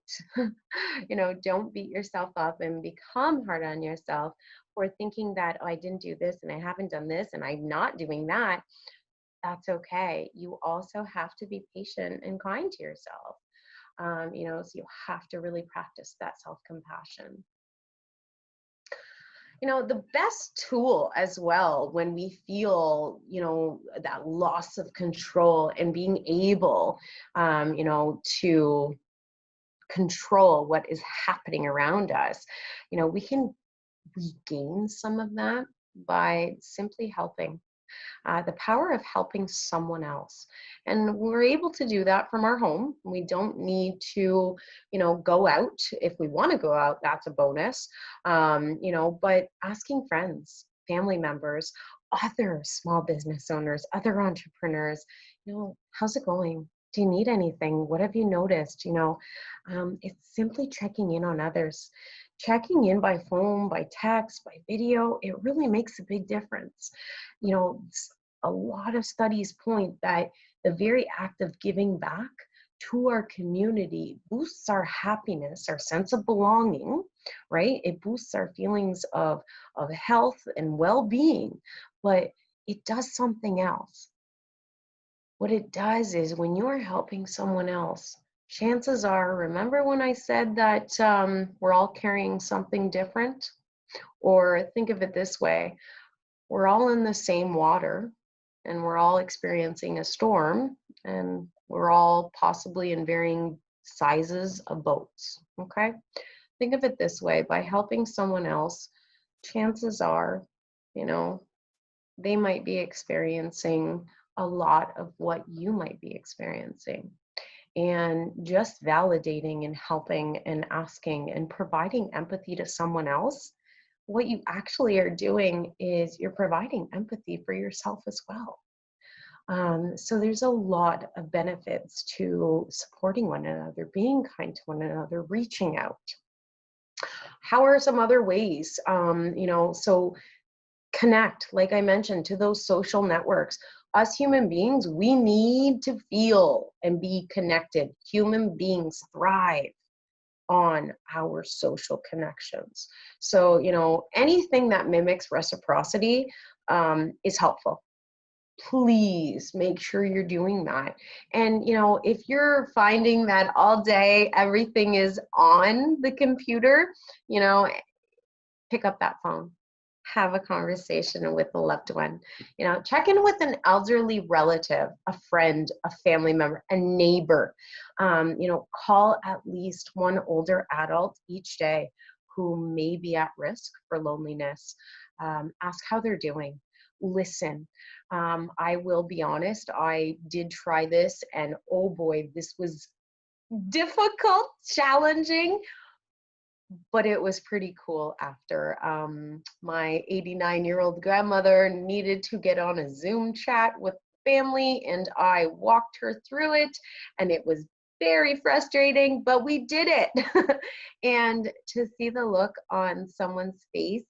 don't beat yourself up and become hard on yourself for thinking that, oh, I didn't do this and I haven't done this and I'm not doing that. That's okay. You also have to be patient and kind to yourself. So you have to really practice that self-compassion. The best tool as well when we feel, that loss of control and being able, to control what is happening around us, we can regain some of that by simply helping. The power of helping someone else. And we're able to do that from our home. We don't need to, go out. If we want to go out, that's a bonus. But asking friends, family members, other small business owners, other entrepreneurs, how's it going? Do you need anything? What have you noticed? It's simply checking in on others. Checking in by phone, by text, by video, it really makes a big difference. A lot of studies point that the very act of giving back to our community boosts our happiness, our sense of belonging, right? It boosts our feelings of health and well-being, but it does something else. What it does is when you're helping someone else, chances are, remember when I said that we're all carrying something different? Or think of it this way, we're all in the same water, and we're all experiencing a storm, and we're all possibly in varying sizes of boats, okay? Think of it this way, by helping someone else, chances are, you know, they might be experiencing a lot of what you might be experiencing. And just validating and helping and asking and providing empathy to someone else, what you actually are doing is you're providing empathy for yourself as well. So there's a lot of benefits to supporting one another, being kind to one another, reaching out. How are some other ways? So connect, like I mentioned, to those social networks. Us human beings, we need to feel and be connected. Human beings thrive on our social connections. So, anything that mimics reciprocity is helpful. Please make sure you're doing that. And, if you're finding that all day everything is on the computer, pick up that phone, have a conversation with a loved one, check in with an elderly relative, a friend, a family member, a neighbor, call at least one older adult each day who may be at risk for loneliness. Ask how they're doing. Listen. I will be honest, I did try this, and oh boy, this was difficult, challenging, but it was pretty cool after. My 89-year-old grandmother needed to get on a Zoom chat with family, and I walked her through it, and it was very frustrating, but we did it. And to see the look on someone's face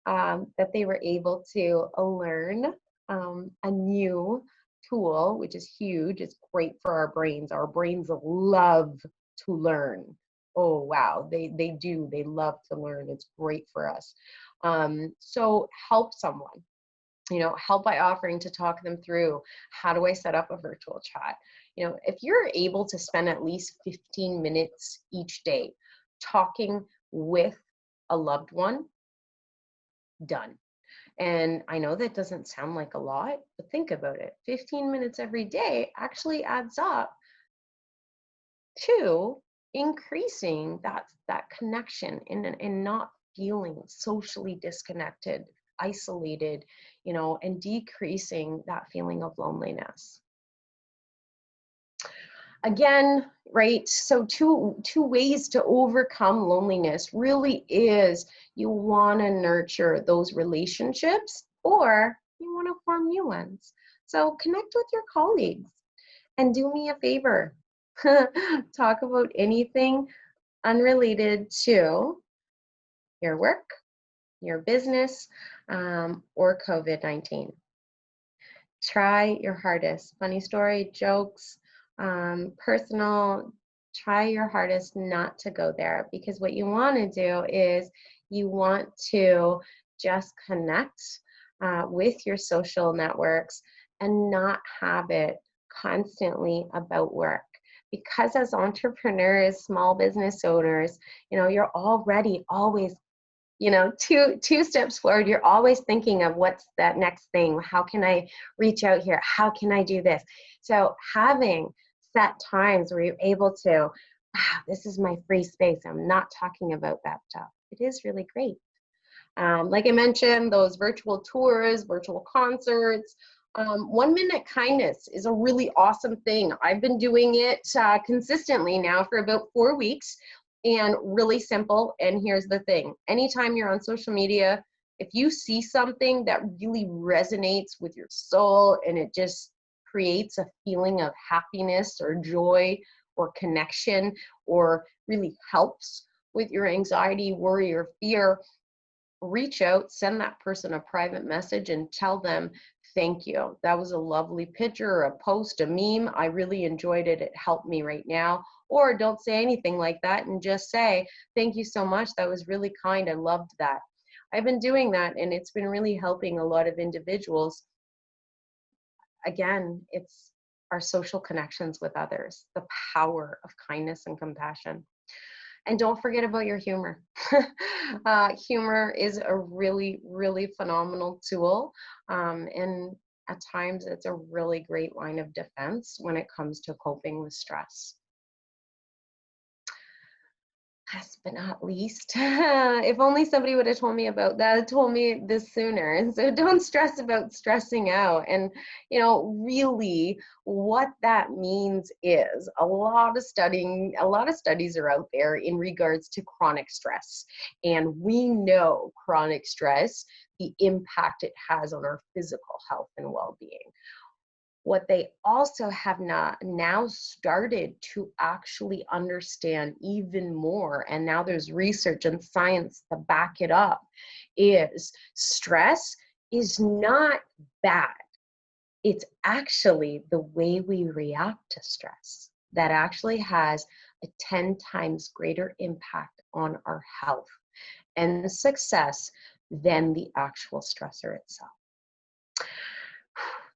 that they were able to learn a new tool, which is huge. It's great for our brains. Our brains love to learn. Oh, wow, they do. They love to learn. It's great for us. So help someone, help by offering to talk them through, how do I set up a virtual chat? If you're able to spend at least 15 minutes each day talking with a loved one, done. And I know that doesn't sound like a lot, but think about it. 15 minutes every day actually adds up to increasing that connection and not feeling socially disconnected, isolated, and decreasing that feeling of loneliness. Again, right, so two ways to overcome loneliness really is you want to nurture those relationships, or you want to form new ones. So connect with your colleagues and do me a favor. Talk about anything unrelated to your work, your business, or COVID-19. Try your hardest. Funny story, jokes, personal, try your hardest not to go there, because what you want to do is you want to just connect with your social networks and not have it constantly about work. Because as entrepreneurs, small business owners, you're already always two steps forward. You're always thinking of what's that next thing. How can I reach out here? How can I do this? So having set times where you're able to, this is my free space. I'm not talking about that stuff. It is really great. Like I mentioned, those virtual tours, virtual concerts, 1 minute kindness is a really awesome thing. I've been doing it consistently now for about 4 weeks. And really simple. And here's the thing. Anytime you're on social media, if you see something that really resonates with your soul and it just creates a feeling of happiness or joy or connection, or really helps with your anxiety, worry, or fear, reach out, send that person a private message and tell them, thank you. That was a lovely picture, a post, a meme. I really enjoyed it. It helped me right now. Or don't say anything like that and just say, thank you so much. That was really kind. I loved that. I've been doing that, and it's been really helping a lot of individuals. Again, it's our social connections with others, the power of kindness and compassion. And don't forget about your humor. Humor is a really, really phenomenal tool. And at times it's a really great line of defense when it comes to coping with stress. Last but not least, if only somebody would have told me about that, told me this sooner. And so don't stress about stressing out. And, you know, really what that means is a lot of studies are out there in regards to chronic stress. And we know chronic stress, the impact it has on our physical health and well-being. What they also have now started to actually understand even more, and now there's research and science to back it up, is stress is not bad. It's actually the way we react to stress that actually has a 10 times greater impact on our health and success than the actual stressor itself.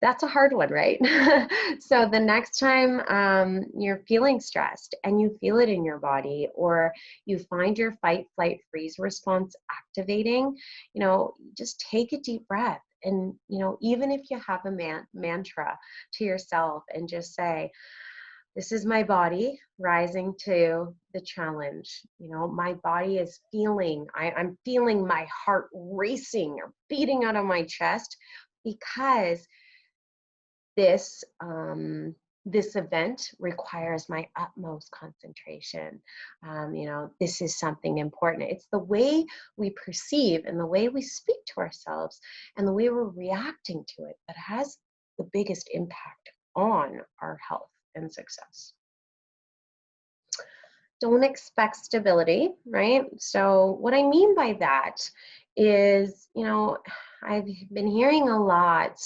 That's a hard one, right? So the next time you're feeling stressed and you feel it in your body, or you find your fight, flight, freeze response activating, you know, just take a deep breath. And, you know, even if you have a mantra to yourself and just say, this is my body rising to the challenge. You know, my body is feeling, I'm feeling my heart racing or beating out of my chest because this event requires my utmost concentration. You know, this is something important. It's the way we perceive and the way we speak to ourselves and the way we're reacting to it that has the biggest impact on our health and success. Don't expect stability, right? So what I mean by that is, you know, I've been hearing a lot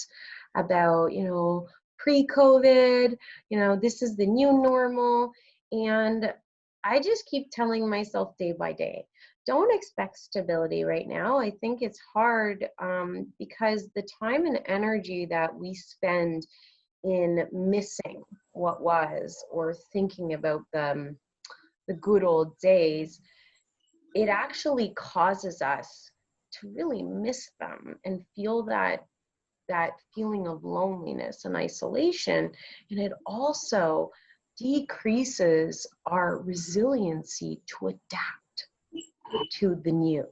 about, you know, pre-COVID, you know, this is the new normal. And I just keep telling myself day by day, don't expect stability right now. I think it's hard because the time and energy that we spend in missing what was or thinking about the good old days, it actually causes us to really miss them and feel that feeling of loneliness and isolation. And it also decreases our resiliency to adapt to the new.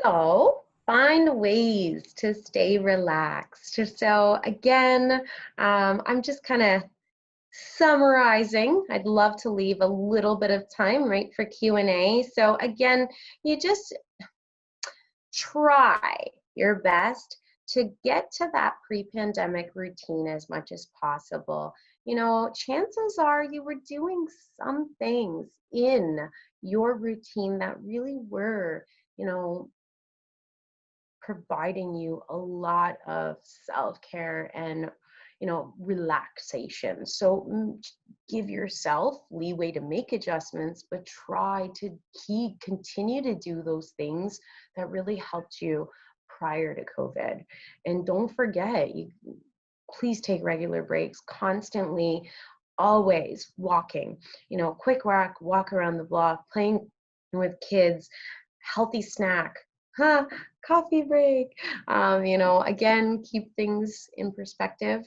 So find ways to stay relaxed. So again, I'm just kind of summarizing. I'd love to leave a little bit of time, right, for Q&A. So again, you just try your best to get to that pre-pandemic routine as much as possible. You know, chances are you were doing some things in your routine that really were, you know, providing you a lot of self-care and, you know, relaxation. So give yourself leeway to make adjustments, but try to continue to do those things that really helped you prior to COVID. And don't forget, please take regular breaks, constantly, always walking, you know, quick walk around the block, playing with kids, healthy snack, coffee break, you know, again, keep things in perspective.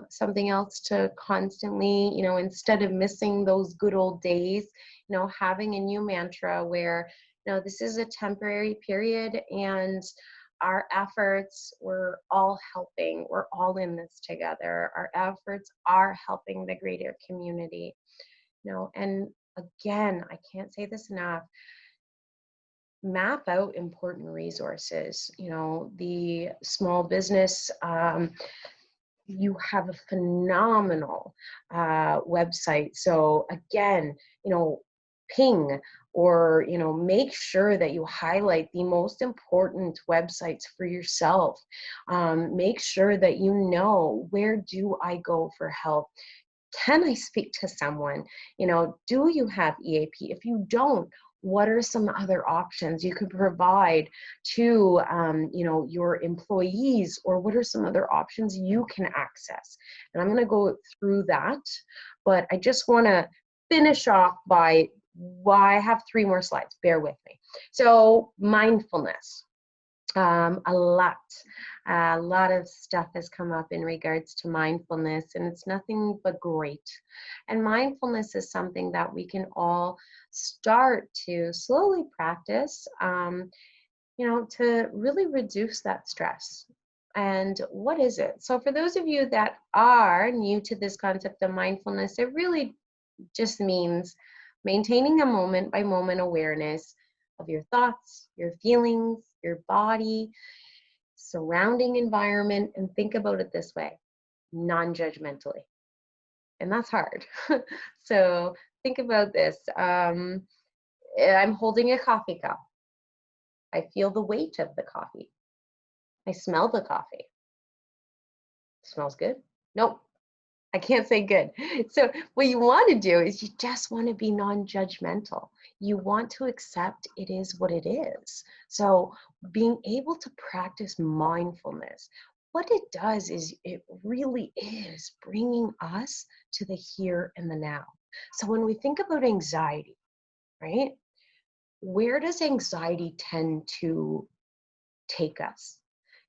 Something else to constantly, you know, instead of missing those good old days, you know, having a new mantra where, you know, this is a temporary period and our efforts, we're all helping, we're all in this together. Our efforts are helping the greater community, you know, and again, I can't say this enough, map out important resources. You know, the small business, you have a phenomenal website. So again, you know, ping or, you know, make sure that you highlight the most important websites for yourself. Make sure that you know, where do I go for help? Can I speak to someone? You know, do you have EAP? If you don't, what are some other options you could provide to you know, your employees, or what are some other options you can access? And I'm going to go through that, but I just want to finish off by I have 3 more slides, bear with me. So mindfulness, a lot of stuff has come up in regards to mindfulness, and it's nothing but great. And mindfulness is something that we can all start to slowly practice, to really reduce that stress. And what is it? So for those of you that are new to this concept of mindfulness, it really just means maintaining a moment by moment awareness of your thoughts, your feelings, your body, surrounding environment, and think about it this way, non-judgmentally. And that's hard. So think about this. I'm holding a coffee cup. I feel the weight of the coffee. I smell the coffee. Smells good? Nope. I can't say good. So what you want to do is you just want to be non-judgmental. You want to accept it is what it is. So being able to practice mindfulness, what it does is it really is bringing us to the here and the now. So when we think about anxiety, right? Where does anxiety tend to take us?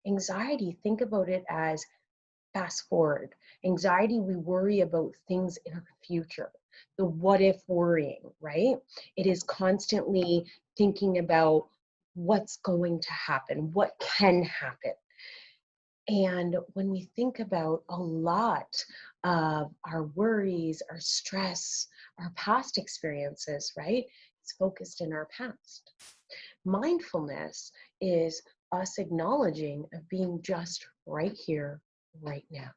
Anxiety, think about it as fast forward. Anxiety, we worry about things in our future. The what if worrying, right? It is constantly thinking about what's going to happen, what can happen. And when we think about a lot of our worries, our stress, our past experiences, right? It's focused in our past. Mindfulness is us acknowledging of being just right here, right now.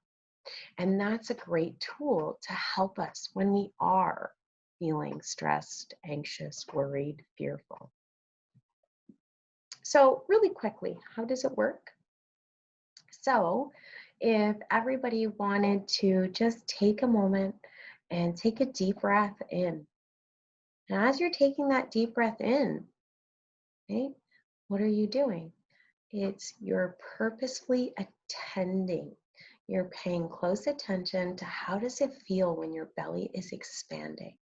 And that's a great tool to help us when we are feeling stressed, anxious, worried, fearful. So really quickly, how does it work? So if everybody wanted to just take a moment and take a deep breath in. And as you're taking that deep breath in, okay, what are you doing? It's you're purposefully attending. You're paying close attention to how does it feel when your belly is expanding,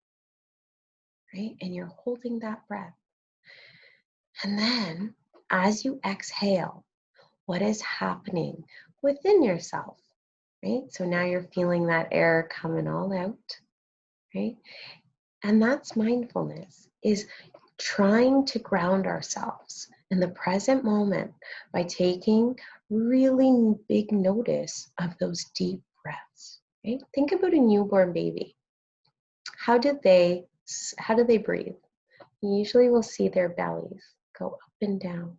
right? And you're holding that breath. And then as you exhale, what is happening within yourself, right? So now you're feeling that air coming all out, right? And that's mindfulness, is trying to ground ourselves in the present moment by taking really big notice of those deep breaths, right? Think about a newborn baby. How do they breathe? You usually will see their bellies go up and down.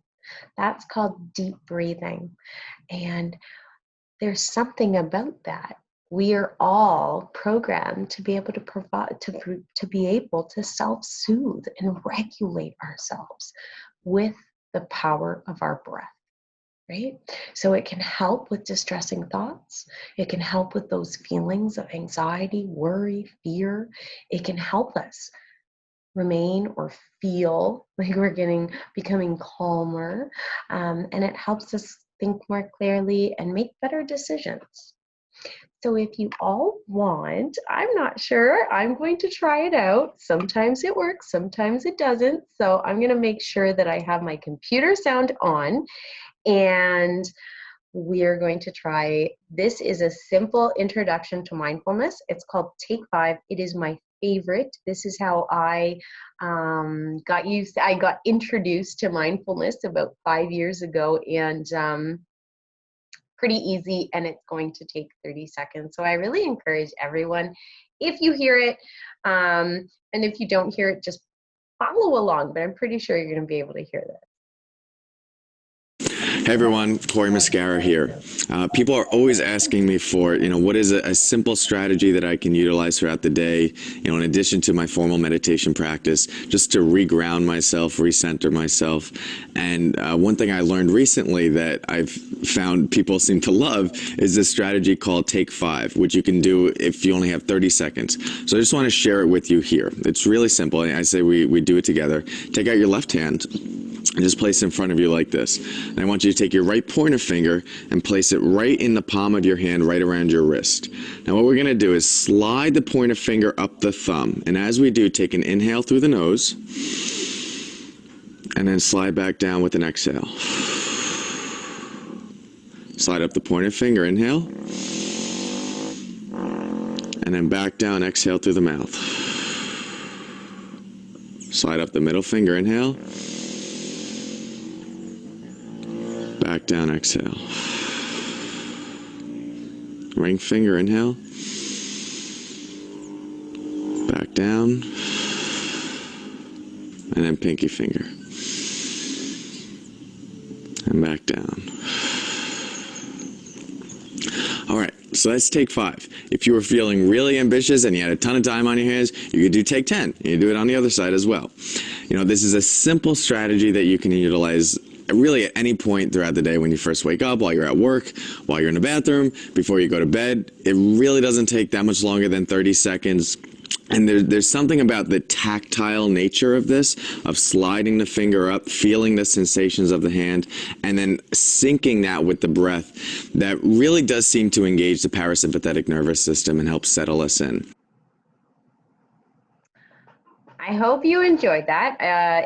That's called deep breathing. And there's something about that. We are all programmed to be able to provide, to be able to self-soothe and regulate ourselves with the power of our breath, right? So it can help with distressing thoughts. It can help with those feelings of anxiety, worry, fear. It can help us remain or feel like we're becoming calmer, and it helps us think more clearly and make better decisions. So if you all want, I'm not sure, I'm going to try it out. Sometimes it works, sometimes it doesn't. So I'm going to make sure that I have my computer sound on, and we're going to try. This is a simple introduction to mindfulness. It's called Take 5. It is my favorite. This is how I got introduced to mindfulness about 5 years ago, and pretty easy, and it's going to take 30 seconds. So I really encourage everyone, if you hear it, and if you don't hear it, just follow along, but I'm pretty sure you're going to be able to hear this. Hey everyone, Corey Mascara here. People are always asking me for, what is a simple strategy that I can utilize throughout the day, in addition to my formal meditation practice, just to reground myself, recenter myself. And one thing I learned recently that I've found people seem to love is this strategy called Take 5, which you can do if you only have 30 seconds. So I just want to share it with you here. It's really simple. I say we do it together. Take out your left hand, and just place it in front of you like this. And I want you to take your right pointer finger and place it right in the palm of your hand, right around your wrist. Now what we're going to do is slide the pointer finger up the thumb. And as we do, take an inhale through the nose, and then slide back down with an exhale. Slide up the pointer finger, inhale, and then back down, exhale through the mouth. Slide up the middle finger, inhale, back down, exhale. Ring finger, inhale, back down, and then pinky finger, and back down. All right, so that's take 5. If you were feeling really ambitious and you had a ton of time on your hands, you could do take 10. You can do it on the other side as well. You know, this is a simple strategy that you can utilize really at any point throughout the day when you first wake up, while you're at work, while you're in the bathroom, before you go to bed. It really doesn't take that much longer than 30 seconds. And there's something about the tactile nature of this, of sliding the finger up, feeling the sensations of the hand, and then syncing that with the breath that really does seem to engage the parasympathetic nervous system and help settle us in. I hope you enjoyed that.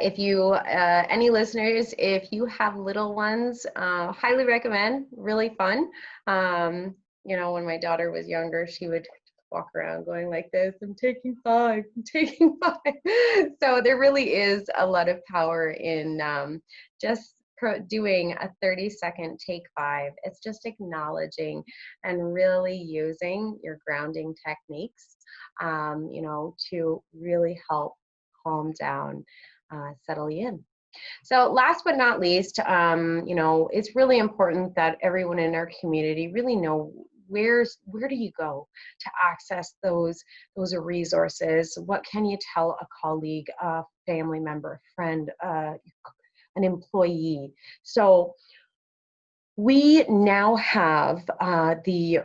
If you, any listeners, if you have little ones, highly recommend, really fun. You know, when my daughter was younger, she would walk around going like this, I'm taking 5, I'm taking 5. So there really is a lot of power in just doing a 30-second take 5. It's just acknowledging and really using your grounding techniques, you know, to really help calm down, settle you in. So last but not least, you know, it's really important that everyone in our community really know where do you go to access those resources? What can you tell a colleague, a family member, a friend, an employee? So we now have the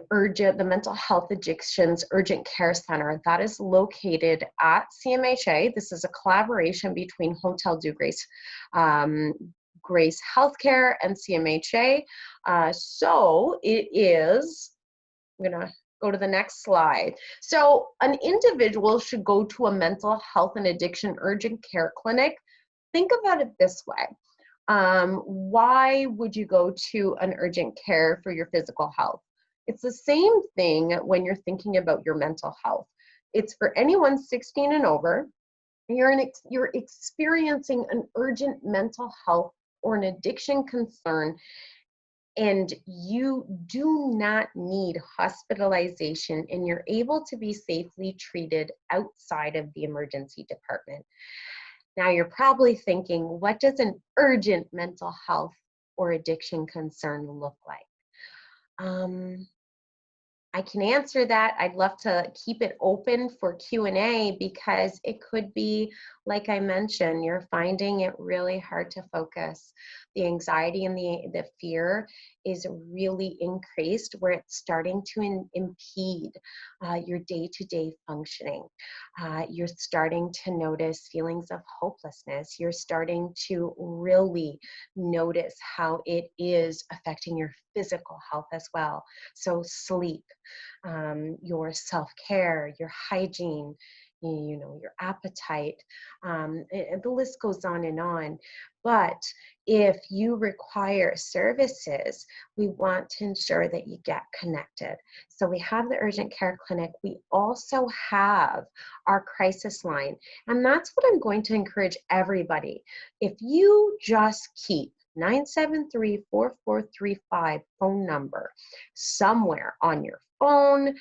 Mental Health Addictions Urgent Care Center that is located at CMHA. This is a collaboration between Hotel du Grace, Grace Healthcare and CMHA. So it is, I'm gonna go to the next slide. So an individual should go to a mental health and addiction urgent care clinic. Think about it this way. Why would you go to an urgent care for your physical health? It's the same thing when you're thinking about your mental health. It's for anyone 16 and over. You're experiencing an urgent mental health or an addiction concern, and you do not need hospitalization, and you're able to be safely treated outside of the emergency department. Now you're probably thinking, what does an urgent mental health or addiction concern look like? I can answer that. I'd love to keep it open for Q&A because it could be, like I mentioned, you're finding it really hard to focus. The anxiety and the fear is really increased, where it's starting to impede your day-to-day functioning. You're starting to notice feelings of hopelessness. You're starting to really notice how it is affecting your physical health as well. So sleep, your self-care, your hygiene, you know, your appetite, and the list goes on and on. But if you require services, we want to ensure that you get connected. So we have the urgent care clinic. We also have our crisis line. And that's what I'm going to encourage everybody. If you just keep 973-4435 phone number somewhere on your phone,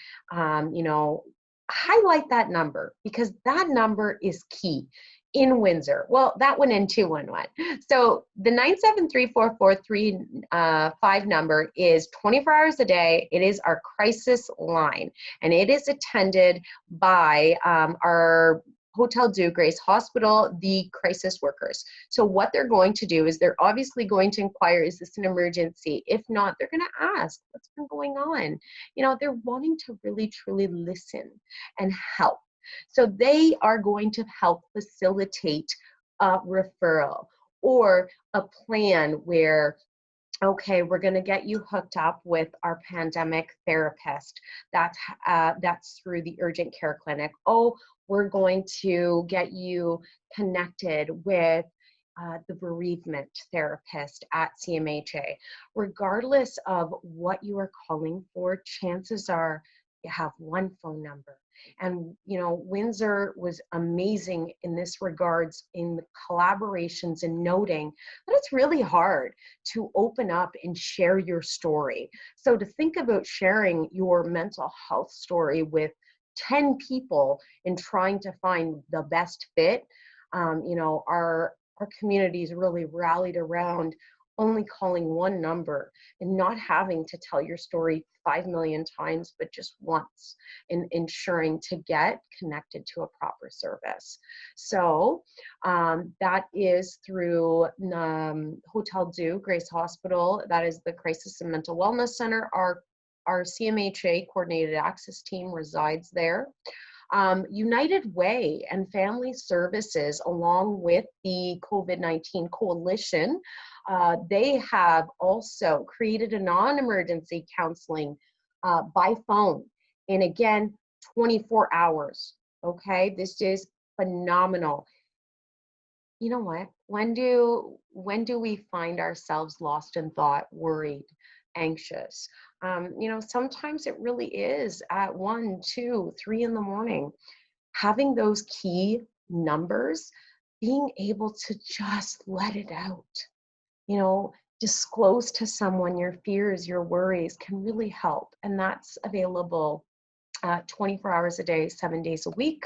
you know, highlight that number, because that number is key in Windsor. Well, that one in 211. So the 973-4435 number is 24 hours a day. It is our crisis line, and it is attended by our Hotel du Grace Hospital, the crisis workers. So what they're going to do is they're obviously going to inquire, is this an emergency? If not, they're going to ask, what's been going on? You know, they're wanting to really, truly listen and help. So they are going to help facilitate a referral or a plan where, okay, we're going to get you hooked up with our pandemic therapist. That's through the urgent care clinic. Oh, we're going to get you connected with the bereavement therapist at CMHA. Regardless of what you are calling for, chances are you have one phone number. And, you know, Windsor was amazing in this regards in the collaborations and noting that it's really hard to open up and share your story. So to think about sharing your mental health story with 10 people and trying to find the best fit, you know, our communities really rallied around only calling one number and not having to tell your story 5 million times, but just once, in ensuring to get connected to a proper service. So that is through Hotel Dieu, Grace Hospital. That is the Crisis and Mental Wellness Center. Our CMHA Coordinated Access team resides there. United Way and Family Services, along with the COVID-19 Coalition, they have also created a non-emergency counseling by phone, and again, 24 hours, okay? This is phenomenal. You know what? When do we find ourselves lost in thought, worried, anxious? You know, sometimes it really is at 1, 2, 3 in the morning. Having those key numbers, being able to just let it out, you know, disclose to someone your fears, your worries can really help. And that's available 24 hours a day, 7 days a week.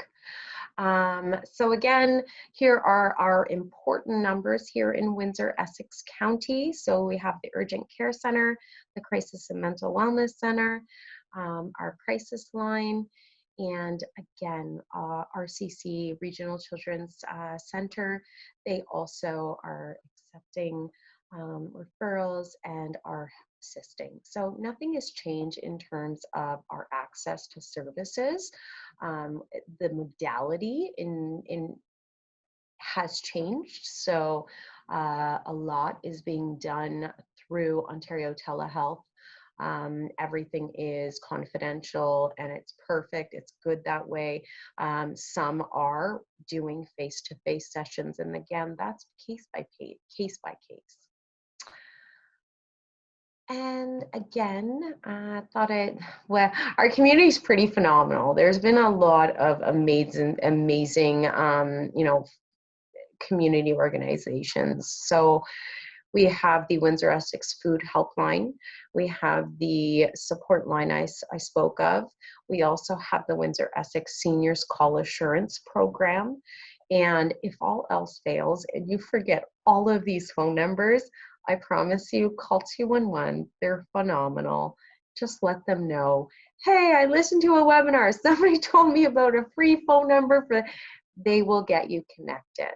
So again, here are our important numbers here in Windsor, Essex County. So we have the Urgent Care Center, the Crisis and Mental Wellness Center, our crisis line, and again, RCC, Regional Children's Center. They also are accepting referrals and are assisting. So nothing has changed in terms of our access to services. The modality has changed. So a lot is being done through Ontario Telehealth. Everything is confidential and it's perfect. It's good that way. Some are doing face-to-face sessions, and again, that's case by case. And again, well, our community is pretty phenomenal. There's been a lot of amazing, you know, community organizations. So we have the WindsorEssex Food Helpline. We have the support line I spoke of. We also have the WindsorEssex Seniors Call Assurance Program. And if all else fails and you forget all of these phone numbers, I promise you, call 211. They're phenomenal. Just let them know, hey, I listened to a webinar. Somebody told me about a free phone number they will get you connected.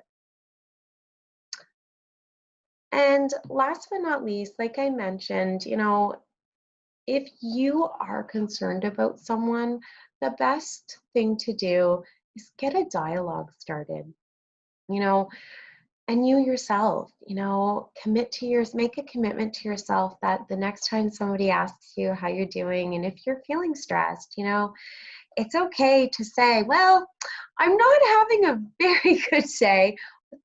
And last but not least, like I mentioned, you know, if you are concerned about someone, the best thing to do is get a dialogue started, you know, and you yourself, you know, make a commitment to yourself that the next time somebody asks you how you're doing, and if you're feeling stressed, you know, it's okay to say, well, I'm not having a very good day.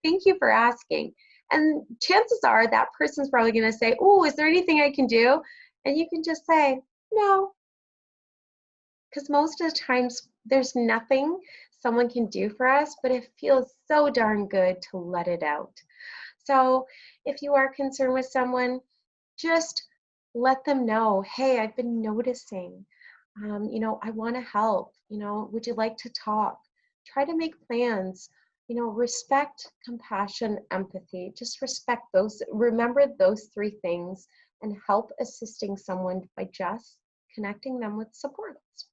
Thank you for asking. And chances are that person's probably going to say, oh, is there anything I can do? And you can just say, no. Because most of the times there's nothing someone can do for us, but it feels so darn good to let it out. So if you are concerned with someone, just let them know, hey, I've been noticing, you know, I want to help, you know, would you like to talk? Try to make plans, you know, respect, compassion, empathy, just remember those 3 things and help assisting someone by just connecting them with supports.